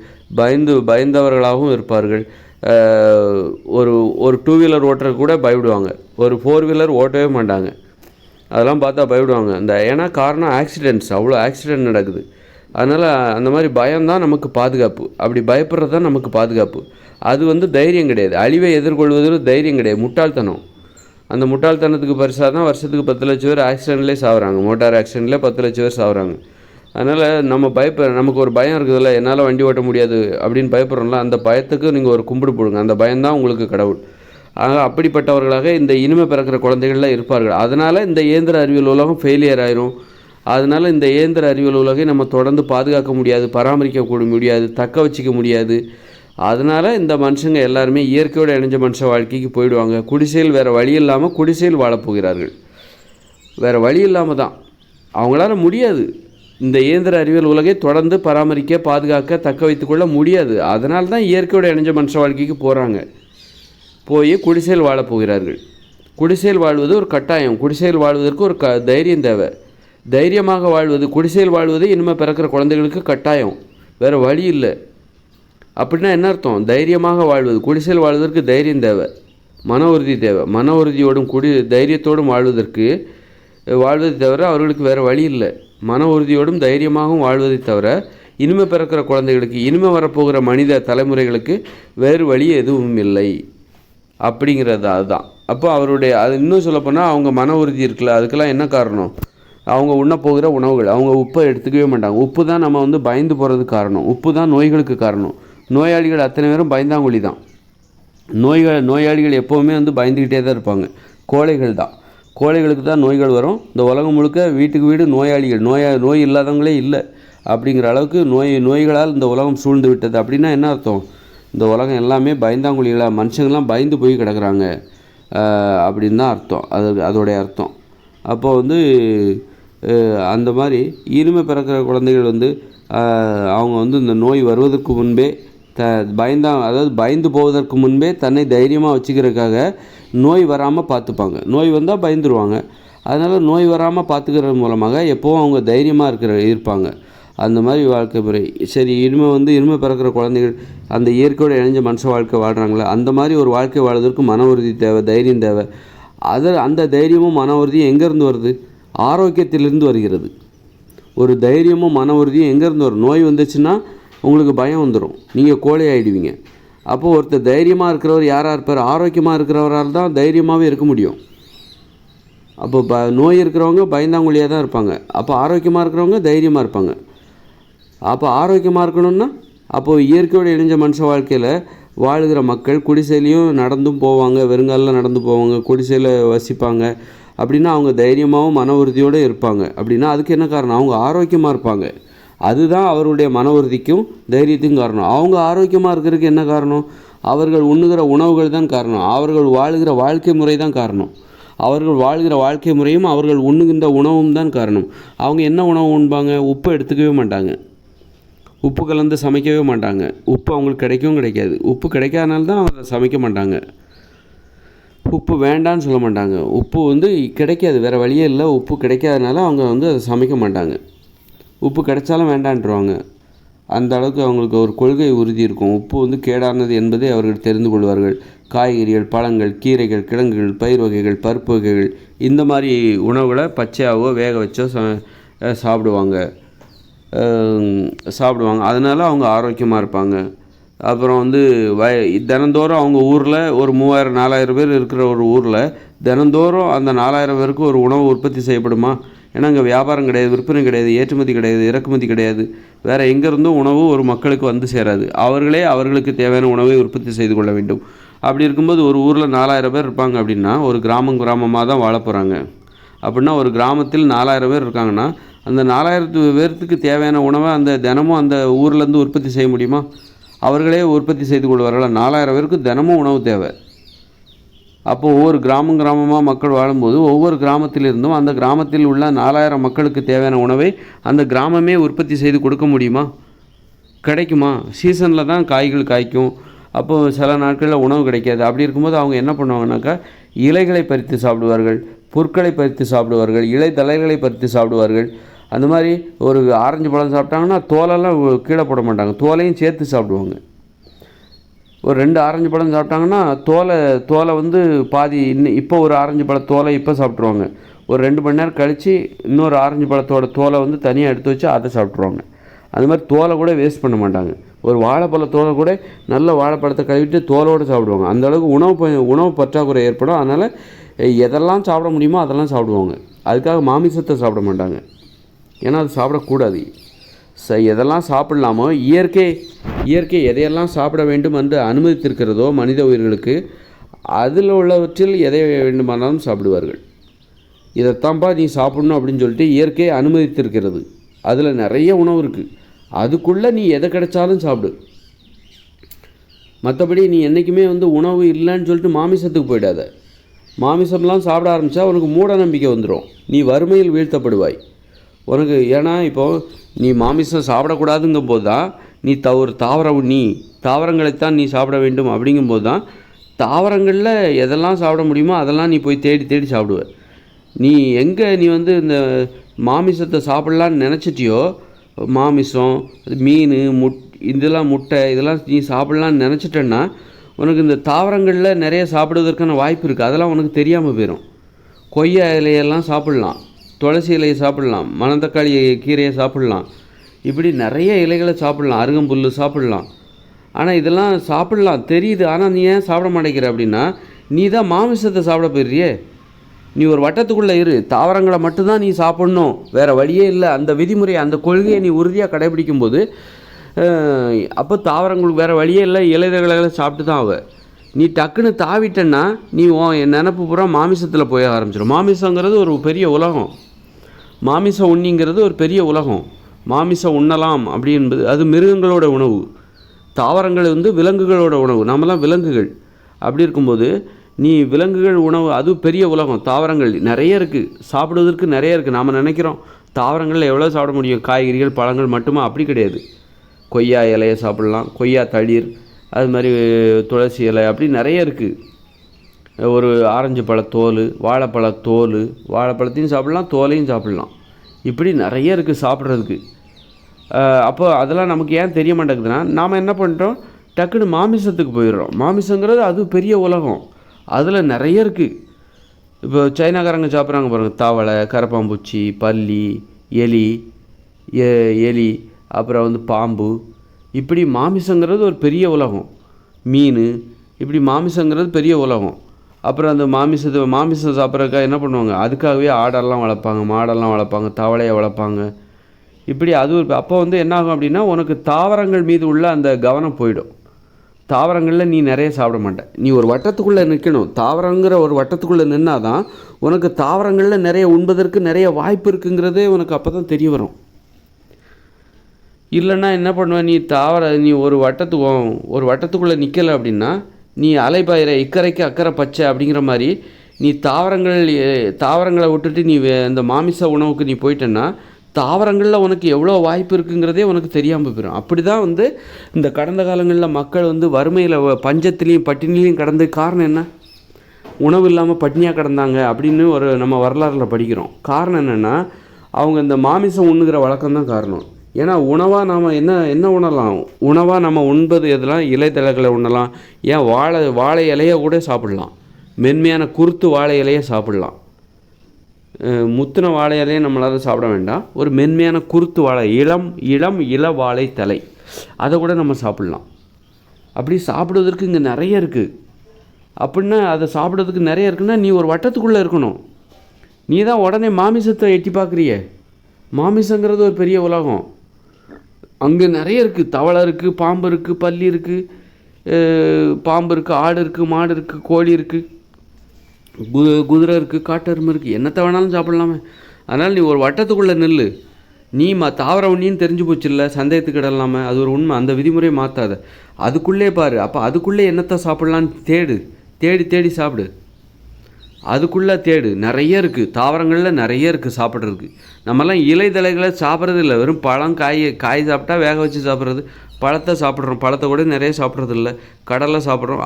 பயந்தவர்களாகவும் இருப்பார்கள். ஒரு 2 வீலர் ஓட்டுறதுக்கு கூட பயப்படுவாங்க, ஒரு 4 வீலர் ஓட்டவே மாட்டாங்க. அதெல்லாம் பார்த்தா பயப்படுவாங்க. ஏன்னா காரணம் ஆக்சிடென்ட்ஸ், அவ்வளோ ஆக்சிடென்ட் நடக்குது. அதனால் அந்த மாதிரி பயம்தான் நமக்கு பாதுகாப்பு. அப்படி பயப்படுறது தான் நமக்கு பாதுகாப்பு. அது தைரியம் கிடையாது. அழிவை எதிர்கொள்வதில் தைரியம் கிடையாது, முட்டாள்தனம். அந்த முட்டாள்தனத்துக்கு பரிசாக தான் வருஷத்துக்கு 10 லட்சம் பேர் ஆக்சிடென்ட்லேயே சாகுறாங்க, மோட்டார் ஆக்சிடென்ட்லேயே 10 லட்சம் பேர் சாகுறாங்க. அதனால் நமக்கு ஒரு பயம் இருக்குதுல்ல, என்னால் வண்டி ஓட்ட முடியாது அப்படின்னு பயப்படுறோம்ல, அந்த பயத்துக்கு நீங்கள் ஒரு கும்பிடு போடுங்க. அந்த பயம்தான் உங்களுக்கு கடவுள். ஆக அப்படிப்பட்டவர்களாக இந்த இனிமே பிறக்கிற குழந்தைகள்லாம் இருப்பார்கள். அதனால் இந்த இயந்திர அறிவியல் உலகம் ஃபெயிலியர் ஆயிரும். அதனால் இந்த இயந்திர அறிவியல் உலகை நம்ம தொடர்ந்து பாதுகாக்க முடியாது, பராமரிக்க முடியாது, தக்க வச்சிக்க முடியாது. அதனால் இந்த மனுஷங்க எல்லாருமே இயற்கையோடு இணைஞ்ச மனுஷ வாழ்க்கைக்கு போயிடுவாங்க. குடிசையில் வேறு வழி இல்லாமல் குடிசையில் வாழப்போகிறார்கள். வேறு வழி இல்லாமல் தான், அவங்களால முடியாது. இந்த இயந்திர அறிவியல் உலகை தொடர்ந்து பராமரிக்க, பாதுகாக்க, தக்க வைத்துக்கொள்ள முடியாது. அதனால தான் இயற்கையோட இணைஞ்ச மனுஷ வாழ்க்கைக்கு போகிறாங்க. போய் குடிசையில் வாழப் போகிறார்கள். குடிசையில் வாழ்வது ஒரு கட்டாயம். குடிசையில் வாழ்வதற்கு ஒரு தைரியம் தேவை. தைரியமாக வாழ்வது, குடிசையில் வாழ்வது இனிமேல் பிறக்கிற குழந்தைகளுக்கு கட்டாயம், வேறு வழி இல்லை. அப்படின்னா என்ன அர்த்தம்? தைரியமாக வாழ்வது, குடிசையில் வாழ்வதற்கு தைரியம் தேவை, மன உறுதி தேவை. மன உறுதியோடும் தைரியத்தோடும் வாழ்வதை தவிர அவர்களுக்கு வேறு வழி இல்லை. மன உறுதியோடும் தைரியமாகவும் வாழ்வதை தவிர இனிமேல் பிறக்கிற குழந்தைகளுக்கு, இனிமேல் வரப்போகிற மனித தலைமுறைகளுக்கு வேறு வழி எதுவும் இல்லை அப்படிங்கிறது அதுதான். அப்போ அவருடைய அது இன்னும் சொல்லப்போனால் அவங்க மன உறுதி இருக்குல்ல, அதுக்கெல்லாம் என்ன காரணம்? அவங்க உண்ண போகிற உணவுகள். அவங்க உப்பை எடுத்துக்கவே மாட்டாங்க. உப்பு தான் நம்ம பயந்து போகிறதுக்கு காரணம். உப்பு தான் நோய்களுக்கு காரணம். நோயாளிகள் அத்தனை பேரும் பயந்தாங்குழி தான். நோயாளிகள் எப்போவுமே பயந்துக்கிட்டே தான் இருப்பாங்க. கோழைகள் தான். கோழைகளுக்கு தான் நோய்கள் வரும். இந்த உலகம் முழுக்க வீட்டுக்கு வீடு நோயாளிகள். நோய் இல்லாதவங்களே இல்லை அப்படிங்கிற அளவுக்கு நோய்களால் இந்த உலகம் சூழ்ந்து விட்டது. அப்படின்னா என்ன அர்த்தம்? இந்த உலகம் எல்லாமே பயந்தாங்குழிகளாக, மனுஷங்கள்லாம் பயந்து போய் கிடக்குறாங்க அப்படின்னு தான் அர்த்தம். அதோடைய அர்த்தம். அப்போது அந்த மாதிரி இனிமே பிறக்கிற குழந்தைகள் அவங்க இந்த நோய் வருவதற்கு முன்பே பயந்து போவதற்கு முன்பே தன்னை தைரியமாக வச்சுக்கிறதுக்காக நோய் வராமல் பார்த்துப்பாங்க. நோய் வந்தால் பயந்துருவாங்க. அதனால் நோய் வராமல் பார்த்துக்கிறது மூலமாக எப்போவும் அவங்க தைரியமாக இருப்பாங்க. அந்த மாதிரி வாழ்க்கை முறை. சரி, இனிமே பிறக்கிற குழந்தைகள் அந்த இயற்கையோடு இணைஞ்ச மனுஷ வாழ்க்கை வாழ்கிறாங்களே, அந்த மாதிரி ஒரு வாழ்க்கை வாழ்வதற்கு மன உறுதி தேவை, தைரியம் தேவை. அந்த தைரியமும் மன உறுதியும் எங்கேருந்து வருது? ஆரோக்கியத்திலிருந்து வருகிறது. ஒரு தைரியமும் மன உறுதியும் எங்கேருந்து வரும்? நோய் வந்துச்சுன்னா உங்களுக்கு பயம் வந்துடும், நீங்கள் கோழை ஆகிடுவீங்க. அப்போது ஒருத்தர் தைரியமாக இருக்கிறவர் யாராக இருப்பார்? ஆரோக்கியமாக இருக்கிறவரால் தான் தைரியமாகவே இருக்க முடியும். அப்போ நோய் இருக்கிறவங்க பயந்தாங்குழியாக தான் இருப்பாங்க. அப்போ ஆரோக்கியமாக இருக்கிறவங்க தைரியமாக இருப்பாங்க. அப்போ ஆரோக்கியமாக இருக்கணும்னா அப்போது இயற்கையோடு இணைஞ்ச மனுஷ வாழ்க்கையில் வாழுகிற மக்கள் குடிசையிலையும் நடந்தும் போவாங்க, வெறுங்காலில் நடந்து போவாங்க, குடிசையில் வசிப்பாங்க. அப்படின்னா அவங்க தைரியமாகவும் மன உறுதியோடு இருப்பாங்க. அப்படின்னா அதுக்கு என்ன காரணம்? அவங்க ஆரோக்கியமாக இருப்பாங்க. அதுதான் அவருடைய மன உறுதிக்கும் தைரியத்துக்கும் காரணம். அவங்க ஆரோக்கியமாக இருக்கிறதுக்கு என்ன காரணம்? அவர்கள் உண்ணுகிற உணவுகள் தான் காரணம். அவர்கள் வாழுகிற வாழ்க்கை முறை தான் காரணம். அவர்கள் வாழ்கிற வாழ்க்கை முறையும் அவர்கள் உண்ணுகின்ற உணவும் தான் காரணம். அவங்க என்ன உணவு உண்பாங்க? உப்பை எடுத்துக்கவே மாட்டாங்க. உப்பு கலந்து சமைக்கவே மாட்டாங்க. உப்பு அவங்களுக்கு கிடைக்கவும் கிடைக்காது. உப்பு கிடைக்காதனால தான் அவங்க சமைக்க மாட்டாங்க. உப்பு வேண்டான்னு சொல்ல மாட்டாங்க. உப்பு கிடைக்காது, வேறு வழியே இல்லை. உப்பு கிடைக்காதனால அவங்க அதை சமைக்க மாட்டாங்க. உப்பு கிடைச்சாலும் வேண்டான்ட்டுருவாங்க. அந்த அளவுக்கு அவங்களுக்கு ஒரு கொள்கை உறுதி இருக்கும். உப்பு கேடானது என்பதை அவர்கள் தெரிந்து கொள்வார்கள். காய்கறிகள், பழங்கள், கீரைகள், கிழங்குகள், பயிர் வகைகள், பருப்பு வகைகள், இந்த மாதிரி உணவுகளை பச்சையாவோ வேக வச்சோ சாப்பிடுவாங்க. அதனால் அவங்க ஆரோக்கியமாக இருப்பாங்க. அப்புறம் தினந்தோறும் அவங்க ஊரில் ஒரு 3000-4000 பேர் இருக்கிற ஒரு ஊரில் தினந்தோறும் அந்த 4000 பேருக்கு ஒரு உணவு உற்பத்தி செய்யப்படுமா? ஏன்னா அங்கே வியாபாரம் கிடையாது, விற்பனை கிடையாது, ஏற்றுமதி கிடையாது, இறக்குமதி கிடையாது. வேறு எங்கேருந்தும் உணவு ஒரு மக்களுக்கு சேராது. அவர்களே அவர்களுக்கு தேவையான உணவை உற்பத்தி செய்து கொள்ள வேண்டும். அப்படி இருக்கும்போது ஒரு ஊரில் 4000 பேர் இருப்பாங்க அப்படின்னா ஒரு கிராமமாக தான் வாழ போகிறாங்க. அப்படின்னா ஒரு கிராமத்தில் 4000 பேர் இருக்காங்கன்னா அந்த 4000 பேர்த்துக்கு தேவையான உணவை அந்த தினமும் அந்த ஊர்லேருந்து உற்பத்தி செய்ய முடியுமா? அவர்களே உற்பத்தி செய்து கொள்வார்கள். 4000 பேருக்கு தினமும் உணவு தேவை. அப்போது ஒவ்வொரு கிராமமாக மக்கள் வாழும்போது ஒவ்வொரு கிராமத்திலிருந்தும் அந்த கிராமத்தில் உள்ள 4000 மக்களுக்கு தேவையான உணவை அந்த கிராமமே உற்பத்தி செய்து கொடுக்க முடியுமா? கிடைக்குமா? சீசனில் தான் காய்கள் காய்க்கும். அப்போது சில நாட்களில் உணவு கிடைக்காது. அப்படி இருக்கும்போது அவங்க என்ன பண்ணுவாங்கனாக்கா இலைகளை பறித்து சாப்பிடுவார்கள், புற்களை பறித்து சாப்பிடுவார்கள், இலை தலைகளை பறித்து சாப்பிடுவார்கள். அந்த மாதிரி ஒரு ஆரஞ்சு பழம் சாப்பிட்டாங்கன்னா தோலெல்லாம் கீழே போட மாட்டாங்க, தோலையும் சேர்த்து சாப்பிடுவாங்க. ஒரு 2 ஆரஞ்சு பழம் சாப்பிட்டாங்கன்னா தோலை பாதி இப்போ ஒரு ஆரஞ்சு பழ தோலை இப்போ சாப்பிட்ருவாங்க. ஒரு 2 மணி நேரம் கழித்து இன்னொரு ஆரஞ்சு பழத்தோட தோலை தனியாக எடுத்து வச்சு அதை சாப்பிட்ருவாங்க. அது மாதிரி தோலை கூட வேஸ்ட் பண்ண மாட்டாங்க. ஒரு வாழைப்பழ தோலை கூட நல்ல வாழைப்பழத்தை கழுவிட்டு தோலோடு சாப்பிடுவாங்க. அந்தளவுக்கு உணவு பற்றாக்குறை ஏற்படும். அதனால் எதெல்லாம் சாப்பிட முடியுமோ அதெல்லாம் சாப்பிடுவாங்க. அதுக்காக மாமிசத்தை சாப்பிட மாட்டாங்க, ஏன்னா அது சாப்பிடக்கூடாது. எதெல்லாம் சாப்பிடலாமோ இயற்கை எதையெல்லாம் சாப்பிட வேண்டும் என்று அனுமதித்திருக்கிறதோ மனித உயிர்களுக்கு அதில் உள்ளவற்றில் எதை வேண்டுமானாலும் சாப்பிடுவார்கள். இதைத்தான்ப்பா நீ சாப்பிடணும் அப்படின்னு சொல்லிட்டு இயற்கை அனுமதித்திருக்கிறது. அதில் நிறைய உணவு இருக்குது, அதுக்குள்ளே நீ எதை கிடைச்சாலும் சாப்பிடு. மற்றபடி நீ என்றைக்குமே உணவு இல்லைன்னு சொல்லிட்டு மாமிசத்துக்கு போயிடாத. மாமிசம்லாம் சாப்பிட ஆரம்பித்தா உனக்கு மூட நம்பிக்கை வந்துடும், நீ வறுமையில் வீழ்த்தப்படுவாய். உனக்கு ஏன்னா இப்போது நீ மாமிசம் சாப்பிடக்கூடாதுங்கும் போது தான் நீ ஒரு தாவரங்களைத்தான் நீ சாப்பிட வேண்டும் அப்படிங்கும்போது தான் தாவரங்களில் எதெல்லாம் சாப்பிட முடியுமோ அதெல்லாம் நீ போய் தேடி தேடி சாப்பிடுவ. நீ எங்கே நீ இந்த மாமிசத்தை சாப்பிட்லான்னு நினச்சிட்டியோ, மாமிசம், மீன், இதெல்லாம் முட்டை இதெல்லாம் நீ சாப்பிட்லான்னு நினச்சிட்டேன்னா உனக்கு இந்த தாவரங்களில் நிறைய சாப்பிடுவதற்கான வாய்ப்பு இருக்குது. அதெல்லாம் உனக்கு தெரியாமல் போயிடும். கொய்யா இலையெல்லாம் சாப்பிட்லாம், துளசி இலையை சாப்பிட்லாம், மணத்தக்காளி கீரையை சாப்பிட்லாம், இப்படி நிறைய இலைகளை சாப்பிட்லாம், அருகம்புல் சாப்பிட்லாம். ஆனால் இதெல்லாம் சாப்பிட்லாம் தெரியுது, ஆனால் நீ ஏன் சாப்பிட மாட்டேங்கிற அப்படின்னா நீ தான் மாமிசத்தை சாப்பிட போயிடுறியே. நீ ஒரு வட்டத்துக்குள்ளே இரு, தாவரங்களை மட்டும்தான் நீ சாப்பிட்ணும், வேறு வழியே இல்லை. அந்த விதிமுறை அந்த கொள்கையை நீ உறுதியாக கடைபிடிக்கும்போது அப்போ தாவரங்களுக்கு வேறு வழியே இல்லை, இலைதகளை சாப்பிட்டு தான் ஆவ. நீ டக்குன்னு தாவிட்டன்னா நீ என் நினப்பு பூரா மாமிசத்தில் போய் ஆரம்பிச்சிடும். மாமிசங்கிறது ஒரு பெரிய உலகம், மாமிசம் உண்ணிங்கிறது ஒரு பெரிய உலகம். மாமிசம் உண்ணலாம் அப்படி என்பது அது மிருகங்களோட உணவு, தாவரங்கள் விலங்குகளோட உணவு. நம்மலாம் விலங்குகள். அப்படி இருக்கும்போது நீ விலங்குகள் உணவு அது பெரிய உலகம். தாவரங்கள் நிறைய இருக்குது, சாப்பிடுவதற்கு நிறைய இருக்குது. நாம் நினைக்கிறோம் தாவரங்களில் எவ்வளோ சாப்பிட முடியும், காய்கறிகள் பழங்கள் மட்டுமா? அப்படி கிடையாது. கொய்யா இலையை சாப்பிட்லாம், கொய்யா தளிர், அது மாதிரி துளசி இலை, அப்படி நிறைய இருக்குது. ஒரு ஆரஞ்சு பழத்தோல், வாழைப்பழத்தோல், வாழைப்பழத்தையும் சாப்பிட்லாம், தோலையும் சாப்பிட்லாம். இப்படி நிறைய இருக்குது சாப்பிட்றதுக்கு. அப்போ அதெல்லாம் நமக்கு ஏன் தெரிய மாட்டேங்குதுன்னா நாம் என்ன பண்ணுறோம், டக்குன்னு மாமிசத்துக்கு போயிடுறோம். மாமிசங்கிறது அது பெரிய உலகம், அதில் நிறைய இருக்குது. இப்போ சைனாக்காரங்க சாப்பிட்றாங்க பாருங்கள், தவளை, கரப்பாம்பூச்சி, பல்லி, எலி, அப்புறம் பாம்பு. இப்படி மாமிசங்கிறது ஒரு பெரிய உலகம். மீன், இப்படி மாமிசங்கிறது பெரிய உலகம். அப்புறம் அந்த மாமிசம் சாப்பிட்றதுக்காக என்ன பண்ணுவாங்க, அதுக்காகவே ஆடெல்லாம் வளர்ப்பாங்க, மாடெல்லாம் வளர்ப்பாங்க, தவளையை வளர்ப்பாங்க. இப்படி அது அப்போ என்ன ஆகும் அப்படின்னா உனக்கு தாவரங்கள் மீது உள்ள அந்த கவனம் போயிடும். தாவரங்களில் நீ நிறைய சாப்பிட மாட்டேன். நீ ஒரு வட்டத்துக்குள்ளே நிற்கணும். தாவரங்கிற ஒரு வட்டத்துக்குள்ளே நின்னால் தான் உனக்கு தாவரங்களில் நிறைய உண்பதற்கு நிறைய வாய்ப்பு இருக்குங்கிறதே உனக்கு அப்போ தான் தெரிய வரும். இல்லைன்னா என்ன பண்ணுவேன், நீ ஒரு வட்டத்துக்குள்ளே நிற்கலை அப்படின்னா நீ அலைபாயிற இக்கரைக்கு அக்கறை பச்சை அப்படிங்கிற மாதிரி நீ தாவரங்களை விட்டுட்டு நீ இந்த மாமிச உணவுக்கு நீ போயிட்டேன்னா தாவரங்களில் உனக்கு எவ்வளோ வாய்ப்பு இருக்குங்கிறதே உனக்கு தெரியாமல் போயிடும். அப்படி தான் இந்த கடந்த காலங்களில் மக்கள் வறுமையில் பஞ்சத்துலேயும் பட்டினிலையும் கடந்த காரணம் என்ன, உணவு இல்லாமல் பட்டினியாக கிடந்தாங்க அப்படின்னு நம்ம வரலாறில் படிக்கிறோம். காரணம் என்னென்னா அவங்க இந்த மாமிசம் உண்ணுகிற வழக்கம் தான் காரணம். ஏன்னா உணவாக நாம் என்ன உண்ணலாம், உணவாக நம்ம உண்பது எதெல்லாம் இலைத்தழைகளை உண்ணலாம். ஏன் வாழை இலையை கூட சாப்பிட்லாம், மென்மையான குருத்து வாழை இலையை சாப்பிட்லாம். முத்தின வாழை இலையை நம்மளால் சாப்பிட வேண்டாம், ஒரு மென்மையான குருத்து வாழை, இள வாழை தலை, அதை கூட நம்ம சாப்பிட்லாம். அப்படி சாப்பிடுவதற்கு இங்கே நிறைய இருக்குது. அப்படின்னா அதை சாப்பிட்றதுக்கு நிறைய இருக்குன்னா நீ ஒரு வட்டத்துக்குள்ளே இருக்கணும். நீ தான் உடனே மாமிசத்தை எட்டி பார்க்குறிய. மாமிசங்கிறது ஒரு பெரிய உலகம், அங்கே நிறைய இருக்குது. தவளை இருக்குது, பாம்பு இருக்குது, பல்லி இருக்குது, பாம்பு இருக்குது, ஆடு இருக்குது, மாடு இருக்குது, கோழி இருக்குது, குதிரை இருக்குது, காட்டெருமை இருக்குது, என்னத்தை வேணாலும் சாப்பிட்லாமே. அதனால் நீ ஒரு வட்டத்துக்குள்ளே நெல். நீ தாவர உண்ணின்னு தெரிஞ்சு போச்சு இல்லை, சந்தேகத்துக்கு இடலாமல், அது ஒரு உண்மை. அந்த விதிமுறையை மாற்றாத, அதுக்குள்ளே பாரு. அப்போ அதுக்குள்ளே என்னத்தை சாப்பிட்லான்னு தேடி தேடி சாப்பிடு. அதுக்குள்ளே தேடு, நிறைய இருக்குது. தாவரங்களில் நிறைய இருக்குது சாப்பிட்றதுக்கு. நம்மலாம் இலைதழைகளை சாப்பிட்றது இல்லை, வெறும் பழம், காய் சாப்பிட்டா வேக வச்சு சாப்பிட்றது. பழத்தை சாப்பிட்றோம், பழத்தை கூட நிறைய சாப்பிட்றது இல்லை. கடலை சாப்பிட்றோம்,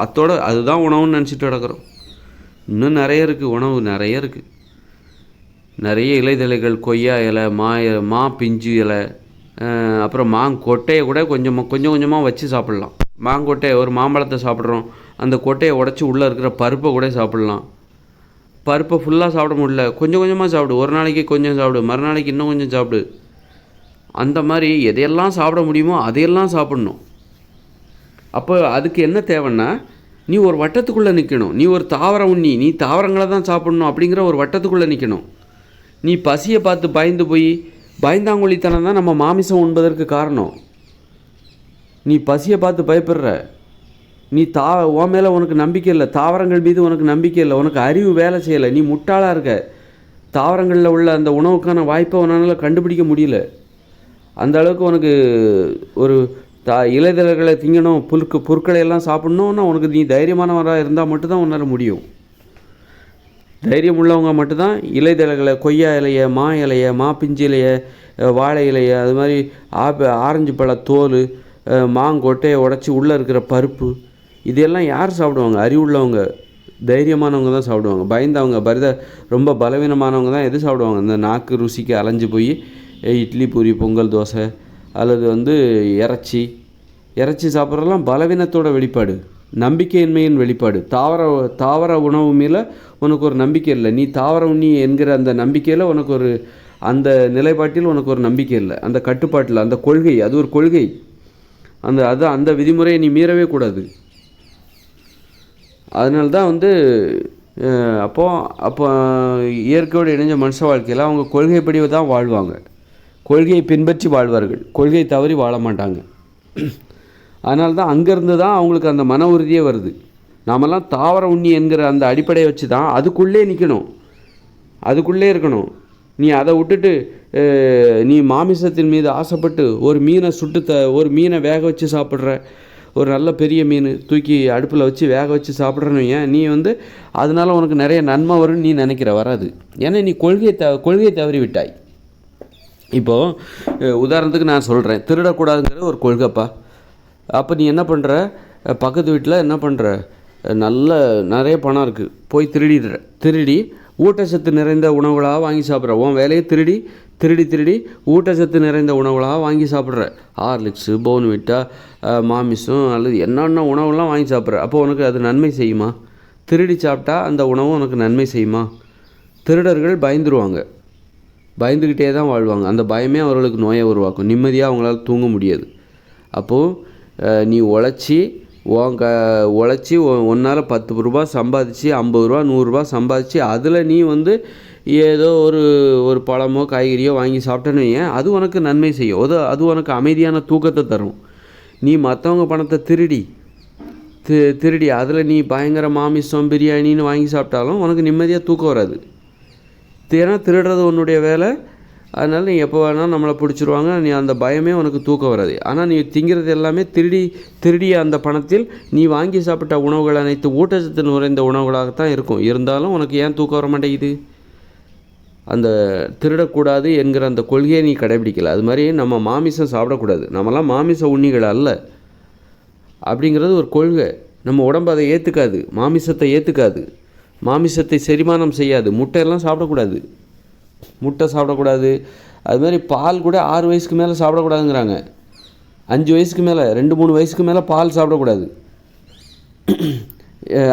அதுதான் உணவுன்னு நினச்சிட்டு கிடக்கிறோம். இன்னும் நிறைய இருக்குது, உணவு நிறைய இருக்குது. நிறைய இலைதழைகள், கொய்யா இலை, மா பிஞ்சு இலை, அப்புறம் மாங்கொட்டையை கூட கொஞ்சம் கொஞ்சமாக வச்சு சாப்பிட்லாம். மாங்கொட்டையை, ஒரு மாம்பழத்தை சாப்பிட்றோம், அந்த கொட்டையை உடச்சி உள்ளே இருக்கிற பருப்பை கூட சாப்பிட்லாம். பருப்பை ஃபுல்லாக சாப்பிட முடியல, கொஞ்சம் கொஞ்சமாக சாப்பிடு. ஒரு நாளைக்கு கொஞ்சம் சாப்பிடு, மறுநாளைக்கு இன்னும் கொஞ்சம் சாப்பிடு. அந்த மாதிரி எதையெல்லாம் சாப்பிட முடியுமோ அதையெல்லாம் சாப்பிட்ணும். அப்போ அதுக்கு என்ன தேவைன்னா நீ ஒரு வட்டத்துக்குள்ளே நிற்கணும். நீ ஒரு தாவரம் உண்ணி, நீ தாவரங்களை தான் சாப்பிட்ணும் அப்படிங்கிற ஒரு வட்டத்துக்குள்ளே நிற்கணும். நீ பசியை பார்த்து பயந்தாங்கொழித்தனம் தான் நம்ம மாமிசம் உண்பதற்கு காரணம். நீ பசியை பார்த்து பயப்படுற, நீ உன் மேலே உனக்கு நம்பிக்கை இல்லை, தாவரங்கள் மீது உனக்கு நம்பிக்கை இல்லை, உனக்கு அறிவு வேலை செய்யலை, நீ முட்டாளாக இருக்க. தாவரங்களில் உள்ள அந்த உணவுக்கான வாய்ப்பை உன்னால் கண்டுபிடிக்க முடியல. அந்த அளவுக்கு உனக்கு ஒரு இலைதழைகளை திங்கணும், புற்களை எல்லாம் சாப்பிட்ணுன்னா உனக்கு நீ தைரியமானவராக இருந்தால் மட்டும்தான் உன்னால் முடியும். தைரியம் உள்ளவங்க மட்டும்தான் இலைதழைகளை, கொய்யா இலையை, மா இலையை, மா பிஞ்சு இலையை, வாழை இலையை, அது மாதிரி ஆரஞ்சு பழ தோல், மாங்கொட்டையை உடச்சி உள்ளே இருக்கிற பருப்பு, இதெல்லாம் யார் சாப்பிடுவாங்க? அறிவுள்ளவங்க, தைரியமானவங்க தான் சாப்பிடுவாங்க. பயந்தவங்க, ரொம்ப பலவீனமானவங்க தான் எது சாப்பிடுவாங்க? இந்த நாக்கு ருசிக்கு அலைஞ்சு போய் இட்லி, பூரி, பொங்கல், தோசை அல்லது இறைச்சி சாப்பிட்றதெல்லாம் பலவீனத்தோட வெளிப்பாடு, நம்பிக்கையின்மையின் வெளிப்பாடு. தாவர உணவு மேலே உனக்கு ஒரு நம்பிக்கை இல்லை. நீ தாவர உண்ணி என்கிற அந்த நம்பிக்கையில் உனக்கு அந்த நிலைப்பாட்டில் உனக்கு ஒரு நம்பிக்கை இல்லை. அந்த கட்டுப்பாட்டில், அந்த கொள்கை, அது ஒரு கொள்கை. அந்த விதிமுறையை நீ மீறவே கூடாது. அதனால்தான் அப்போ இயற்கையோடு இணைஞ்ச மனுஷ வாழ்க்கையில் அவங்க கொள்கைப்படி தான் வாழ்வாங்க. கொள்கையை பின்பற்றி வாழ்வார்கள், கொள்கை தவறி வாழ மாட்டாங்க. அதனால்தான் அங்கேருந்து தான் அவங்களுக்கு அந்த மன உறுதியே வருது. நாமெல்லாம் தாவர உண்ணி என்கிற அந்த அடிப்படையை வச்சு தான் அதுக்குள்ளே நிற்கணும், அதுக்குள்ளே இருக்கணும். நீ அதை விட்டுட்டு நீ மாமிசத்தின் மீது ஆசைப்பட்டு ஒரு மீனை வேக வச்சு சாப்பிட்ற, ஒரு நல்ல பெரிய மீன் தூக்கி அடுப்பில் வச்சு வேக வச்சு சாப்பிட்றன்னு ஏன் நீ அதனால் உனக்கு நிறைய நன்மை வரும்னு நீ நினைக்கிற, வராது. ஏன்னா நீ கொள்கையை தவறி விட்டாய். இப்போது உதாரணத்துக்கு நான் சொல்கிறேன், திருடக்கூடாதுங்கிற ஒரு கொள்கைப்பா. அப்போ நீ என்ன பண்ணுற? பக்கத்து வீட்டில் என்ன பண்ணுற? நிறைய பணம் இருக்குது, போய் திருடி ஊட்டச்சத்து நிறைந்த உணவுகளாக வாங்கி சாப்பிட்ற. உன் வேலையை திருடி ஊட்டச்சத்து நிறைந்த உணவுகளாக வாங்கி சாப்பிட்ற. ஹார்லிக்ஸு, போர்ன்விட்டா, மாமிசம் அல்லது என்னென்ன உணவுலாம் வாங்கி சாப்பிட்ற. அப்போ உனக்கு அது நன்மை செய்யுமா? திருடி சாப்பிட்டா அந்த உணவு உனக்கு நன்மை செய்யுமா? திருடர்கள் பயந்துக்கிட்டே தான் வாழ்வாங்க. அந்த பயமே அவர்களுக்கு நோயை உருவாக்கும். நிம்மதியாக அவங்களால தூங்க முடியாது. அப்போது நீ உழைச்சி உன்னால் 10 ரூபா சம்பாதிச்சு 50 ரூபா 100 ரூபா சம்பாதிச்சு அதில் நீ ஏதோ ஒரு பழமோ காய்கறியோ வாங்கி சாப்பிட்டேன்னு ஏன் அது உனக்கு நன்மை செய்யும். அது உனக்கு அமைதியான தூக்கத்தை தரும். நீ மற்றவங்க பணத்தை திருடி அதில் நீ பயங்கர மாமிசம் பிரியாணின்னு வாங்கி சாப்பிட்டாலும் உனக்கு நிம்மதியாக தூக்கம் வராது. ஏன்னா திருடுறது உன்னுடைய வேலை. அதனால் நீ எப்போ வேணாலும் நம்மளை பிடிச்சிருவாங்க, நீ அந்த பயமே உனக்கு தூக்கம் வராது. ஆனால் நீ திங்கிறது எல்லாமே திருடிய அந்த பணத்தில் நீ வாங்கி சாப்பிட்ட உணவுகள் அனைத்து ஊட்டச்சத்து நிறைந்த உணவுகளாகத்தான் இருக்கும். இருந்தாலும் உனக்கு ஏன் தூக்கம் வர மாட்டேங்குது? அந்த திருடக்கூடாது என்கிற அந்த கொள்கையை நீ கடைபிடிக்கல. அது மாதிரி நம்ம மாமிசம் சாப்பிடக்கூடாது, நம்மலாம் மாமிச உண்ணிகள் அல்ல அப்படிங்கிறது ஒரு கொள்கை. நம்ம உடம்பு அதை ஏற்றுக்காது, மாமிசத்தை ஏற்றுக்காது, மாமிசத்தை செரிமானம் செய்யாது. முட்டையெல்லாம் சாப்பிடக்கூடாது, அது மாதிரி பால் கூட 6 வயசுக்கு மேலே சாப்பிடக்கூடாதுங்கிறாங்க. 5 வயசுக்கு மேலே 2-3 வயசுக்கு மேலே பால் சாப்பிடக்கூடாது.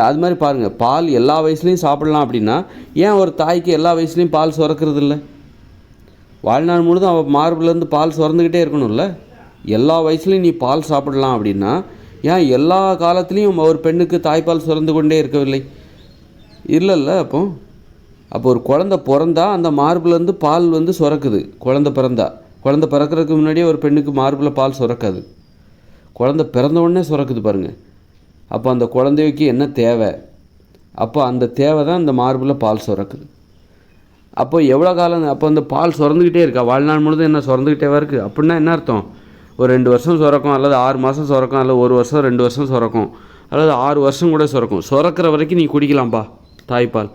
அது மாதிரி பாருங்கள், பால் எல்லா வயசுலேயும் சாப்பிடலாம் அப்படின்னா ஏன் ஒரு தாய்க்கு எல்லா வயசுலேயும் பால் சுரக்கிறது இல்லை? வாழ்நாள் முழுதும் அவள் மார்பிலேருந்து பால் சுரந்துக்கிட்டே இருக்கணும்ல. எல்லா வயசுலேயும் நீ பால் சாப்பிடலாம் அப்படின்னா ஏன் எல்லா காலத்துலேயும் ஒரு பெண்ணுக்கு தாய்ப்பால் சுரந்து கொண்டே இருக்கவில்லை? இல்லைல்ல. அப்போ ஒரு குழந்தை பிறந்தா அந்த மார்பிலேருந்து பால் சுரக்குது. குழந்தை பிறக்கிறதுக்கு முன்னாடியே ஒரு பெண்ணுக்கு மார்பில் பால் சுரக்காது, குழந்தை பிறந்த உடனே சுரக்குது பாருங்கள். அப்போ அந்த குழந்தைக்கு என்ன தேவை? அப்போ அந்த தேவை தான் இந்த மார்பில் பால் சுரக்குது. அப்போ எவ்வளோ காலம் அப்போ அந்த பால் சுரந்துக்கிட்டே இருக்கா? வாழ்நாள் முழுதும் என்ன சுரந்துக்கிட்டேவா இருக்குது? அப்படின்னா என்ன அர்த்தம்? ஒரு 2 வருஷம் சுரக்கும், அல்லது 6 மாதம் சுரக்கும், அல்லது 1 வருஷம் 2 வருஷம் சுரக்கும், அல்லது 6 வருஷம் கூட சுரக்கும். சுரக்கிற வரைக்கும் நீ குடிக்கலாம்ப்பா தாய்ப்பால்.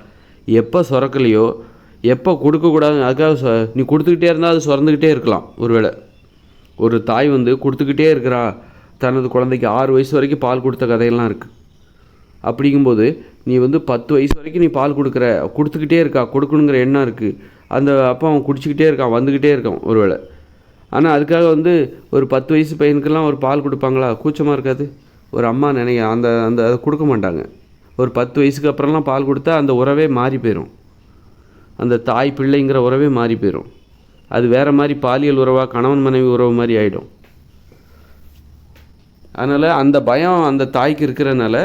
எப்போ சுரக்கலையோ, எப்போ கொடுக்கக்கூடாது அதுக்காக நீ கொடுத்துக்கிட்டே இருந்தால் அது சுரந்துக்கிட்டே இருக்கலாம். ஒருவேளை ஒரு தாய் கொடுத்துக்கிட்டே இருக்கிறா தனது குழந்தைக்கு 6 வயசு வரைக்கும் பால் கொடுத்த கதையெல்லாம் இருக்குது. அப்படிங்கும்போது நீ 10 வயசு வரைக்கும் நீ பால் கொடுத்துக்கிட்டே இருக்கா, கொடுக்கணுங்கிற எண்ணம் இருக்குது. அப்போ அவன் குடிச்சிக்கிட்டே இருக்கான், வந்துக்கிட்டே இருக்கான் ஒருவேளை. ஆனால் அதுக்காக ஒரு 10 வயசு பையனுக்கெல்லாம் ஒரு பால் கொடுப்பாங்களா? கூச்சமாக இருக்காது? ஒரு அம்மா அதை கொடுக்க மாட்டாங்க. ஒரு 10 வயசுக்கு அப்புறம்லாம் பால் கொடுத்தா அந்த உறவே மாறி போயிடும், அந்த தாய் பிள்ளைங்கிற உறவே மாறி போயிடும். அது வேறு மாதிரி பாலியல் உறவாக கணவன் மனைவி உறவு மாதிரி ஆகிடும். அதனால் அந்த பயம் அந்த தாய்க்கு இருக்கிறனால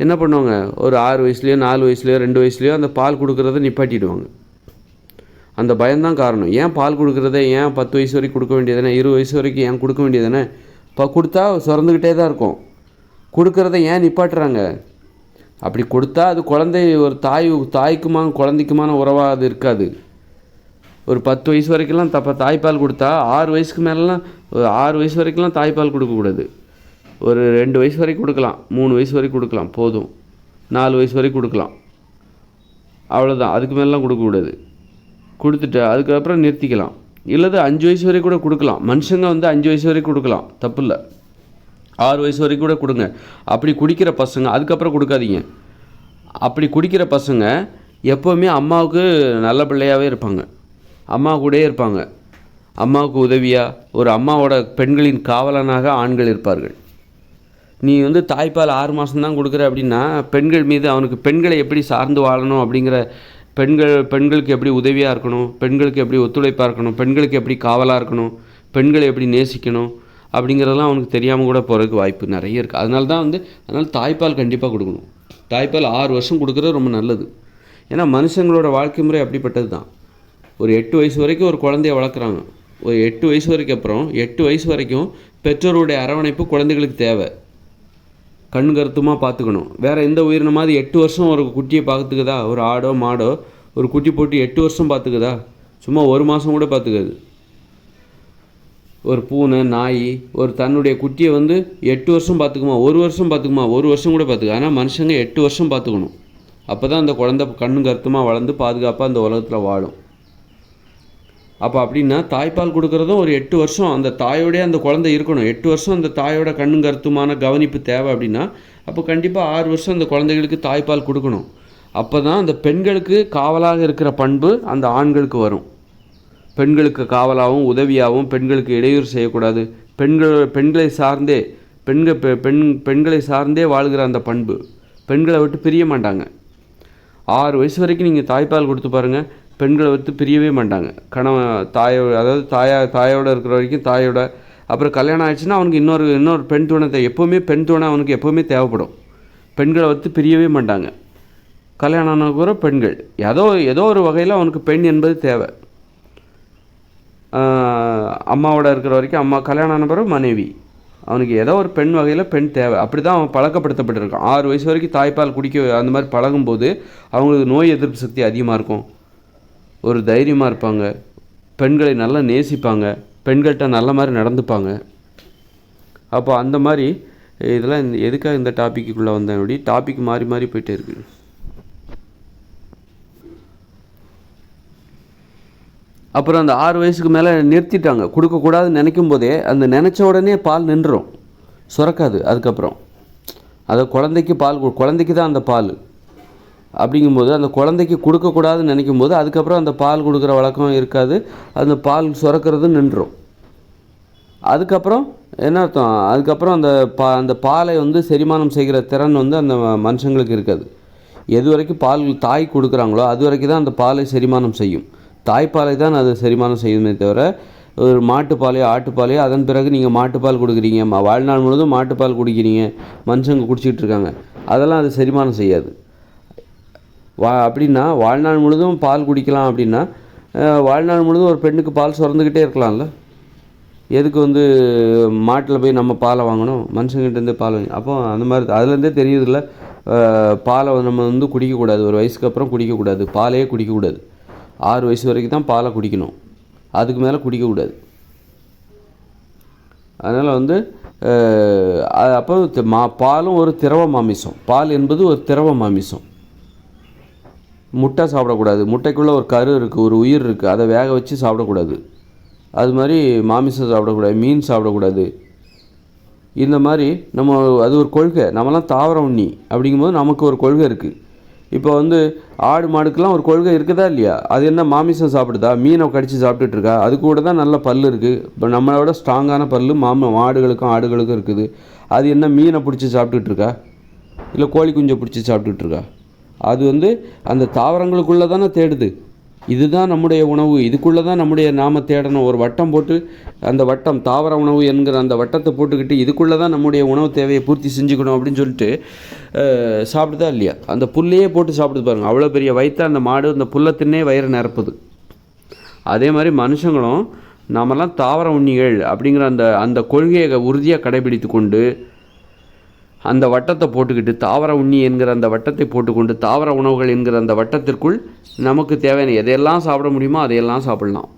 என்ன பண்ணுவாங்க, ஒரு 6 வயசுலையோ 4 வயசுலையோ 2 வயசுலையோ அந்த பால் கொடுக்குறத நிப்பாட்டிடுவாங்க. அந்த பயம்தான் காரணம். ஏன் பால் கொடுக்குறத ஏன் 10 வயசு வரைக்கும் கொடுக்க வேண்டியதானே, 20 வயசு வரைக்கும் ஏன் கொடுக்க வேண்டியதானே? இப்போ கொடுத்தா சுரந்துக்கிட்டே தான் இருக்கும். கொடுக்குறத ஏன் நிப்பாட்டுறாங்க? அப்படி கொடுத்தா அது குழந்தை ஒரு தாய்க்குமான குழந்தைக்குமான உறவாக அது இருக்காது. ஒரு 10 வயசு வரைக்கும்லாம் தாய்ப்பால் கொடுத்தா 6 வயசுக்கு மேலாம் 6 வயசு வரைக்கும்லாம் தாய்ப்பால் கொடுக்கக்கூடாது. ஒரு 2 வயசு வரைக்கும் கொடுக்கலாம், 3 வயசு வரைக்கும் கொடுக்கலாம், போதும். 4 வயசு வரைக்கும் கொடுக்கலாம். அவ்வளோதான். அதுக்கு மேலாம் கொடுக்கக்கூடாது. கொடுத்துட்டு அதுக்கப்புறம் நிறுத்திக்கலாம். இல்லது 5 வயசு வரைக்கும் கூட கொடுக்கலாம். மனுஷங்க வந்து 5 வயசு வரைக்கும் கொடுக்கலாம், தப்பு இல்லை. 6 வயசு வரைக்கும் கூட கொடுங்க. அப்படி குடிக்கிற பசங்க அதுக்கப்புறம் கொடுக்காதீங்க. அப்படி குடிக்கிற பசங்க எப்போவுமே அம்மாவுக்கு நல்ல பிள்ளையாகவே இருப்பாங்க, அம்மா கூடயே இருப்பாங்க. அம்மாவுக்கு உதவியாக ஒரு அம்மாவோட பெண்களின் காவலனாக ஆண்கள் இருப்பார்கள். நீ வந்து தாய்ப்பால் 6 மாதம்தான் கொடுக்குற அப்படின்னா பெண்கள் மீது அவனுக்கு பெண்களை எப்படி சார்ந்து வாழணும் அப்படிங்கிற பெண்களுக்கு எப்படி உதவியாக இருக்கணும், பெண்களுக்கு எப்படி ஒத்துழைப்பாக இருக்கணும், பெண்களுக்கு எப்படி காவலாக இருக்கணும், பெண்களை எப்படி நேசிக்கணும் அப்படிங்கிறதெல்லாம் அவனுக்கு தெரியாமல் கூட போகிறதுக்கு வாய்ப்பு நிறைய இருக்குது. அதனால தாய்ப்பால் கண்டிப்பாக கொடுக்கணும். தாய்ப்பால் 6 வருஷம் கொடுக்குறது ரொம்ப நல்லது. ஏன்னா மனுஷங்களோட வாழ்க்கை முறை அப்படிப்பட்டது தான். ஒரு 8 வயசு வரைக்கும் ஒரு குழந்தைய வளர்க்குறாங்க. ஒரு 8 வயசு வரைக்கும் அப்புறம் 8 வயசு வரைக்கும் பெற்றோருடைய அரவணைப்பு குழந்தைகளுக்கு தேவை. கண் கருத்துமாக பார்த்துக்கணும். வேறு எந்த உயிரினமாவது 8 வருஷம் ஒரு குட்டியை பார்த்துக்குதா? ஒரு ஆடோ மாடோ ஒரு குட்டி போட்டு 8 வருஷம் பார்த்துக்குதா? சும்மா 1 மாதம் கூட பார்த்துக்காது. ஒரு பூனை நாய் ஒரு தன்னுடைய குட்டியை வந்து 8 வருஷம் பார்த்துக்குமா? 1 வருஷம் பார்த்துக்குமா? 1 வருஷம் கூட பார்த்துக்க. ஆனால் மனுஷங்க 8 வருஷம் பார்த்துக்கணும். அப்போ தான் அந்த குழந்தை கண்ணு கருத்துமாக வளர்ந்து பாதுகாப்பாக அந்த உலகத்தில் வாழும். அப்போ அப்படின்னா தாய்ப்பால் கொடுக்குறதும் ஒரு 8 வருஷம் அந்த தாயோடைய அந்த குழந்தை இருக்கணும். 8 வருஷம் அந்த தாயோட கண்ணும் கருத்துமான கவனிப்பு தேவை அப்படின்னா அப்போ கண்டிப்பாக 6 வருஷம் அந்த குழந்தைகளுக்கு தாய்ப்பால் கொடுக்கணும். அப்போ தான் அந்த பெண்களுக்கு காவலாக இருக்கிற பண்பு அந்த ஆண்களுக்கு வரும். பெண்களுக்கு காவலாகவும் உதவியாகவும் பெண்களுக்கு இடையூறு செய்யக்கூடாது. பெண்களை சார்ந்தே பெண்களை சார்ந்தே வாழ்கிற அந்த பண்பு பெண்களை விட்டு பிரிய மாட்டாங்க. 6 வயசு வரைக்கும் நீங்கள் தாய்ப்பால் கொடுத்து பாருங்கள், பெண்களை விட்டு பிரியவே மாட்டாங்க. அதாவது தாயோட இருக்கிற வரைக்கும் தாயோட. அப்புறம் கல்யாணம் ஆயிடுச்சுன்னா அவனுக்கு இன்னொரு பெண் துணை எப்போவுமே பெண் துணை அவனுக்கு எப்போவுமே தேவைப்படும். பெண்களை விட்டு பிரியவே மாட்டாங்க. கல்யாணம் ஆனதுக்கு பெண்கள் ஏதோ ஒரு வகையில் அவனுக்கு பெண் என்பது தேவை. அம்மாவோட இருக்கிற வரைக்கும் அம்மா, கல்யாணம் ஆன பிறகு மனைவி, அவனுக்கு ஏதோ ஒரு பெண் வகையில் பெண் தேவை. அப்படி தான் அவன் பழக்கப்படுத்தப்பட்டிருக்கான். 6 வயசு வரைக்கும் தாய்ப்பால் குடிக்க அந்த மாதிரி பழகும்போது அவங்களுக்கு நோய் எதிர்ப்பு சக்தி அதிகமாக இருக்கும், ஒரு தைரியமாக இருப்பாங்க, பெண்களை நல்லா நேசிப்பாங்க, பெண்கள்கிட்ட நல்ல மாதிரி நடந்துப்பாங்க. அப்போ அந்த மாதிரி இதெல்லாம் எதுக்காக இந்த டாப்பிக்குள்ளே வந்தேன்? அப்படி டாபிக் மாறி மாறி போயிட்டே இருக்குது. அப்புறம் அந்த 6 வயசுக்கு மேலே நிறுத்திட்டாங்க, கொடுக்கக்கூடாதுன்னு நினைக்கும் போதே அந்த நினச்ச உடனே பால் நின்றுடும், சுரக்காது. அதுக்கப்புறம் அதை குழந்தைக்கு தான் அந்த பால் அப்படிங்கும்போது அந்த குழந்தைக்கு கொடுக்கக்கூடாதுன்னு நினைக்கும் போது அதுக்கப்புறம் அந்த பால் கொடுக்குற வழக்கம் இருக்காது, அந்த பால் சுரக்கிறது நின்றுடும். அதுக்கப்புறம் என்ன அர்த்தம்? அதுக்கப்புறம் அந்த பாலை வந்து செரிமானம் செய்கிற திறன் வந்து அந்த மனுஷங்களுக்கு இருக்காது. எது வரைக்கும் பால் தாய் கொடுக்குறாங்களோ அது வரைக்கும் தான் அந்த பாலை செரிமானம் செய்யும். தாய்ப்பாலை தான் அது செரிமானம் செய்யுமே தவிர ஒரு மாட்டுப்பாலையோ ஆட்டுப்பாலையோ அதன் பிறகு நீங்கள் மாட்டுப்பால் கொடுக்குறீங்க, வாழ்நாள் முழுவதும் மாட்டுப்பால் குடிக்கிறீங்க, மனுஷங்க குடிச்சிக்கிட்டு இருக்காங்க, அதெல்லாம் அது செரிமானம் செய்யாது. அப்படின்னா வாழ்நாள் முழுதும் பால் குடிக்கலாம் அப்படின்னா வாழ்நாள் முழுதும் ஒரு பெண்ணுக்கு பால் சுரந்துக்கிட்டே இருக்கலாம்ல. எதுக்கு வந்து மாட்டில் போய் நம்ம பாலை வாங்கணும், மனுஷங்கிட்டேருந்தே பால் வாங்கி. அப்போ அந்த மாதிரி அதுலேருந்தே தெரியுதில்ல, பாலை நம்ம வந்து குடிக்கக்கூடாது, ஒரு வயசுக்கு அப்புறம் குடிக்கக்கூடாது, பாலையே குடிக்கக்கூடாது. 6 வயசு வரைக்கும் தான் பாலை குடிக்கணும், அதுக்கு மேலே குடிக்கக்கூடாது. அதனால் வந்து அப்போ பாலும் ஒரு திரவ மாமிசம். பால் என்பது ஒரு திரவ மாமிசம். முட்டை சாப்பிடக்கூடாது, முட்டைக்குள்ளே ஒரு கரு இருக்குது, ஒரு உயிர் இருக்குது, அதை வேக வச்சு சாப்பிடக்கூடாது. அது மாதிரி மாமிசம் சாப்பிடக்கூடாது, மீன் சாப்பிடக்கூடாது. இந்த மாதிரி அது ஒரு கொள்கை. நம்மலாம் தாவர உண்ணி அப்படிங்கும்போது நமக்கு ஒரு கொள்கை இருக்குது. இப்போ வந்து ஆடு மாடுக்கெலாம் ஒரு கொள்கை இருக்குதா இல்லையா? அது என்ன மாமிசம் சாப்பிடுதா, மீனை கடித்து சாப்பிட்டுட்டு இருக்கா? அது கூட தான் நல்ல பல் இருக்குது, இப்போ நம்மளோட ஸ்ட்ராங்கான பல் மாடுகளுக்கும் ஆடுகளுக்கும் இருக்குது. அது என்ன மீனை பிடிச்சி சாப்பிட்டுட்டு இருக்கா, இல்லை கோழி குஞ்சை பிடிச்சி சாப்பிட்டுட்டு இருக்கா? அது வந்து அந்த தாவரங்களுக்குள்ளே தானே தேடுது. இதுதான் நம்முடைய உணவு, இதுக்குள்ளே தான் நாம தேடணும். ஒரு வட்டம் போட்டு அந்த வட்டம் தாவர உணவு என்கிற அந்த வட்டத்தை போட்டுக்கிட்டு இதுக்குள்ளே தான் நம்முடைய உணவு தேவையை பூர்த்தி செஞ்சுக்கணும் அப்படின்னு சொல்லிட்டு சாப்பிடுதா இல்லையா? அந்த புல்லையே போட்டு சாப்பிடுது பாருங்கள். அவ்வளோ பெரிய வயிற்று அந்த மாடு அந்த புல்லை தின்னே வயிறு நிரப்புது. அதே மாதிரி மனுஷங்களும் நாமெல்லாம் தாவர உண்ணிகள் அப்படிங்கிற அந்த கொள்கையை உறுதியாக கடைபிடித்து கொண்டு அந்த வட்டத்தை போட்டுக்கிட்டு தாவர உண்ணி என்கிற அந்த வட்டத்தை போட்டுக்கொண்டு தாவர உணவுகள் என்கிற அந்த வட்டத்திற்குள் நமக்கு தேவையான எதையெல்லாம் சாப்பிட முடியுமோ அதையெல்லாம் சாப்பிட்லாம்.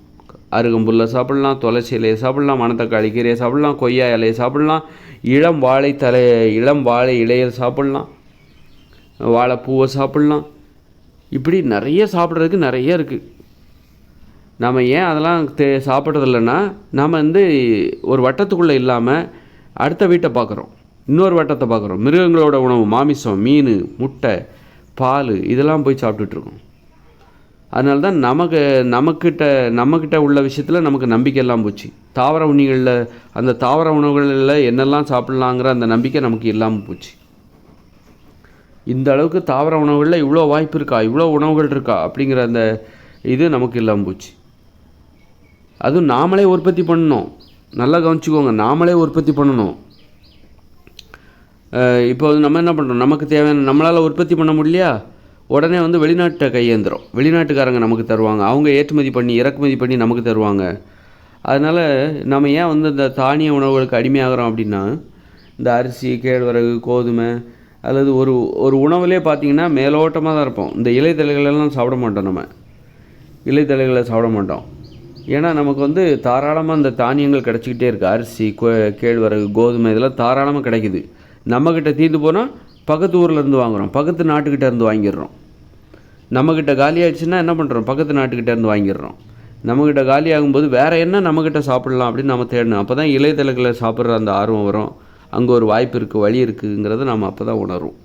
அருகம்புல்லை சாப்பிட்லாம், துளசி இலையை சாப்பிட்லாம், மணத்தக்காளி கீரையை சாப்பிட்லாம், கொய்யா இலையை சாப்பிட்லாம், இளம் வாழை இலையை சாப்பிட்லாம், வாழைப்பூவை சாப்பிட்லாம். இப்படி நிறைய சாப்பிட்றதுக்கு நிறைய இருக்குது. நம்ம ஏன் அதெல்லாம் சாப்பிட்றதில்லன்னா, நாம் வந்து ஒரு வட்டத்துக்குள்ளே இல்லாமல் அடுத்த வீட்டை பார்க்குறோம், இன்னொரு வட்டத்தை பார்க்குறோம். மிருகங்களோட உணவு, மாமிசம், மீன், முட்டை, பால் இதெல்லாம் போய் சாப்பிட்டுட்ருக்கோம். அதனால தான் நம்மக்கிட்ட உள்ள விஷயத்தில் நமக்கு நம்பிக்கை எல்லாம் போச்சு. தாவர உண்ணிகளில், அந்த தாவர உணவுகளில் என்னெல்லாம் சாப்பிட்லாங்கிற அந்த நம்பிக்கை நமக்கு இல்லாமல் போச்சு. இந்த அளவுக்கு தாவர உணவுகளில் இவ்வளோ வாய்ப்பு இருக்கா, இவ்வளோ உணவுகள் இருக்கா அப்படிங்கிற அந்த இது நமக்கு இல்லாமல் போச்சு. அதுவும் நாமளே உற்பத்தி பண்ணணும். நல்லா கவனிச்சுக்கோங்க, நாமளே உற்பத்தி பண்ணணும். இப்போ நம்ம என்ன பண்ணுறோம், நமக்கு தேவையான நம்மளால் உற்பத்தி பண்ண முடியலையா, உடனே வந்து வெளிநாட்டை கையேந்துறோம். வெளிநாட்டுக்காரங்க நமக்கு தருவாங்க, அவங்க ஏற்றுமதி பண்ணி இறக்குமதி பண்ணி நமக்கு தருவாங்க. அதனால் நம்ம ஏன் வந்து இந்த தானிய உணவுகளுக்கு அடிமையாகிறோம் அப்படின்னா, இந்த அரிசி, கேழ்வரகு, கோதுமை அல்லது ஒரு உணவுலே பார்த்திங்கன்னா மேலோட்டமாக தான் இருப்போம். இந்த இலைத்தலைகளெல்லாம் சாப்பிட மாட்டோம். நம்ம இலைத்தலைகளை சாப்பிட மாட்டோம். ஏன்னா நமக்கு வந்து தாராளமாக இந்த தானியங்கள் கிடச்சிக்கிட்டே இருக்குது. அரிசி, கேழ்வரகு, கோதுமை இதெல்லாம் தாராளமாக கிடைக்குது. நம்மக்கிட்ட தீர்ந்து போனால் பக்கத்து ஊரில் இருந்து வாங்குகிறோம், பக்கத்து நாட்டுக்கிட்ட இருந்து வாங்கிடுறோம். நம்மக்கிட்ட காலி ஆகிடுச்சுன்னா என்ன பண்ணுறோம், பக்கத்து நாட்டுக்கிட்ட இருந்து வாங்கிடுறோம். நம்மக்கிட்ட காலி ஆகும்போது வேறு என்ன நம்மக்கிட்ட சாப்பிட்லாம் அப்படின்னு நம்ம தேடணும். அப்போ தான் இலைத்தலைகளை சாப்பிட்ற அந்த ஆர்வம் வரும். அங்கே ஒரு வாய்ப்பு இருக்குது, வழி இருக்குங்கிறத நம்ம அப்போ தான் உணரும்.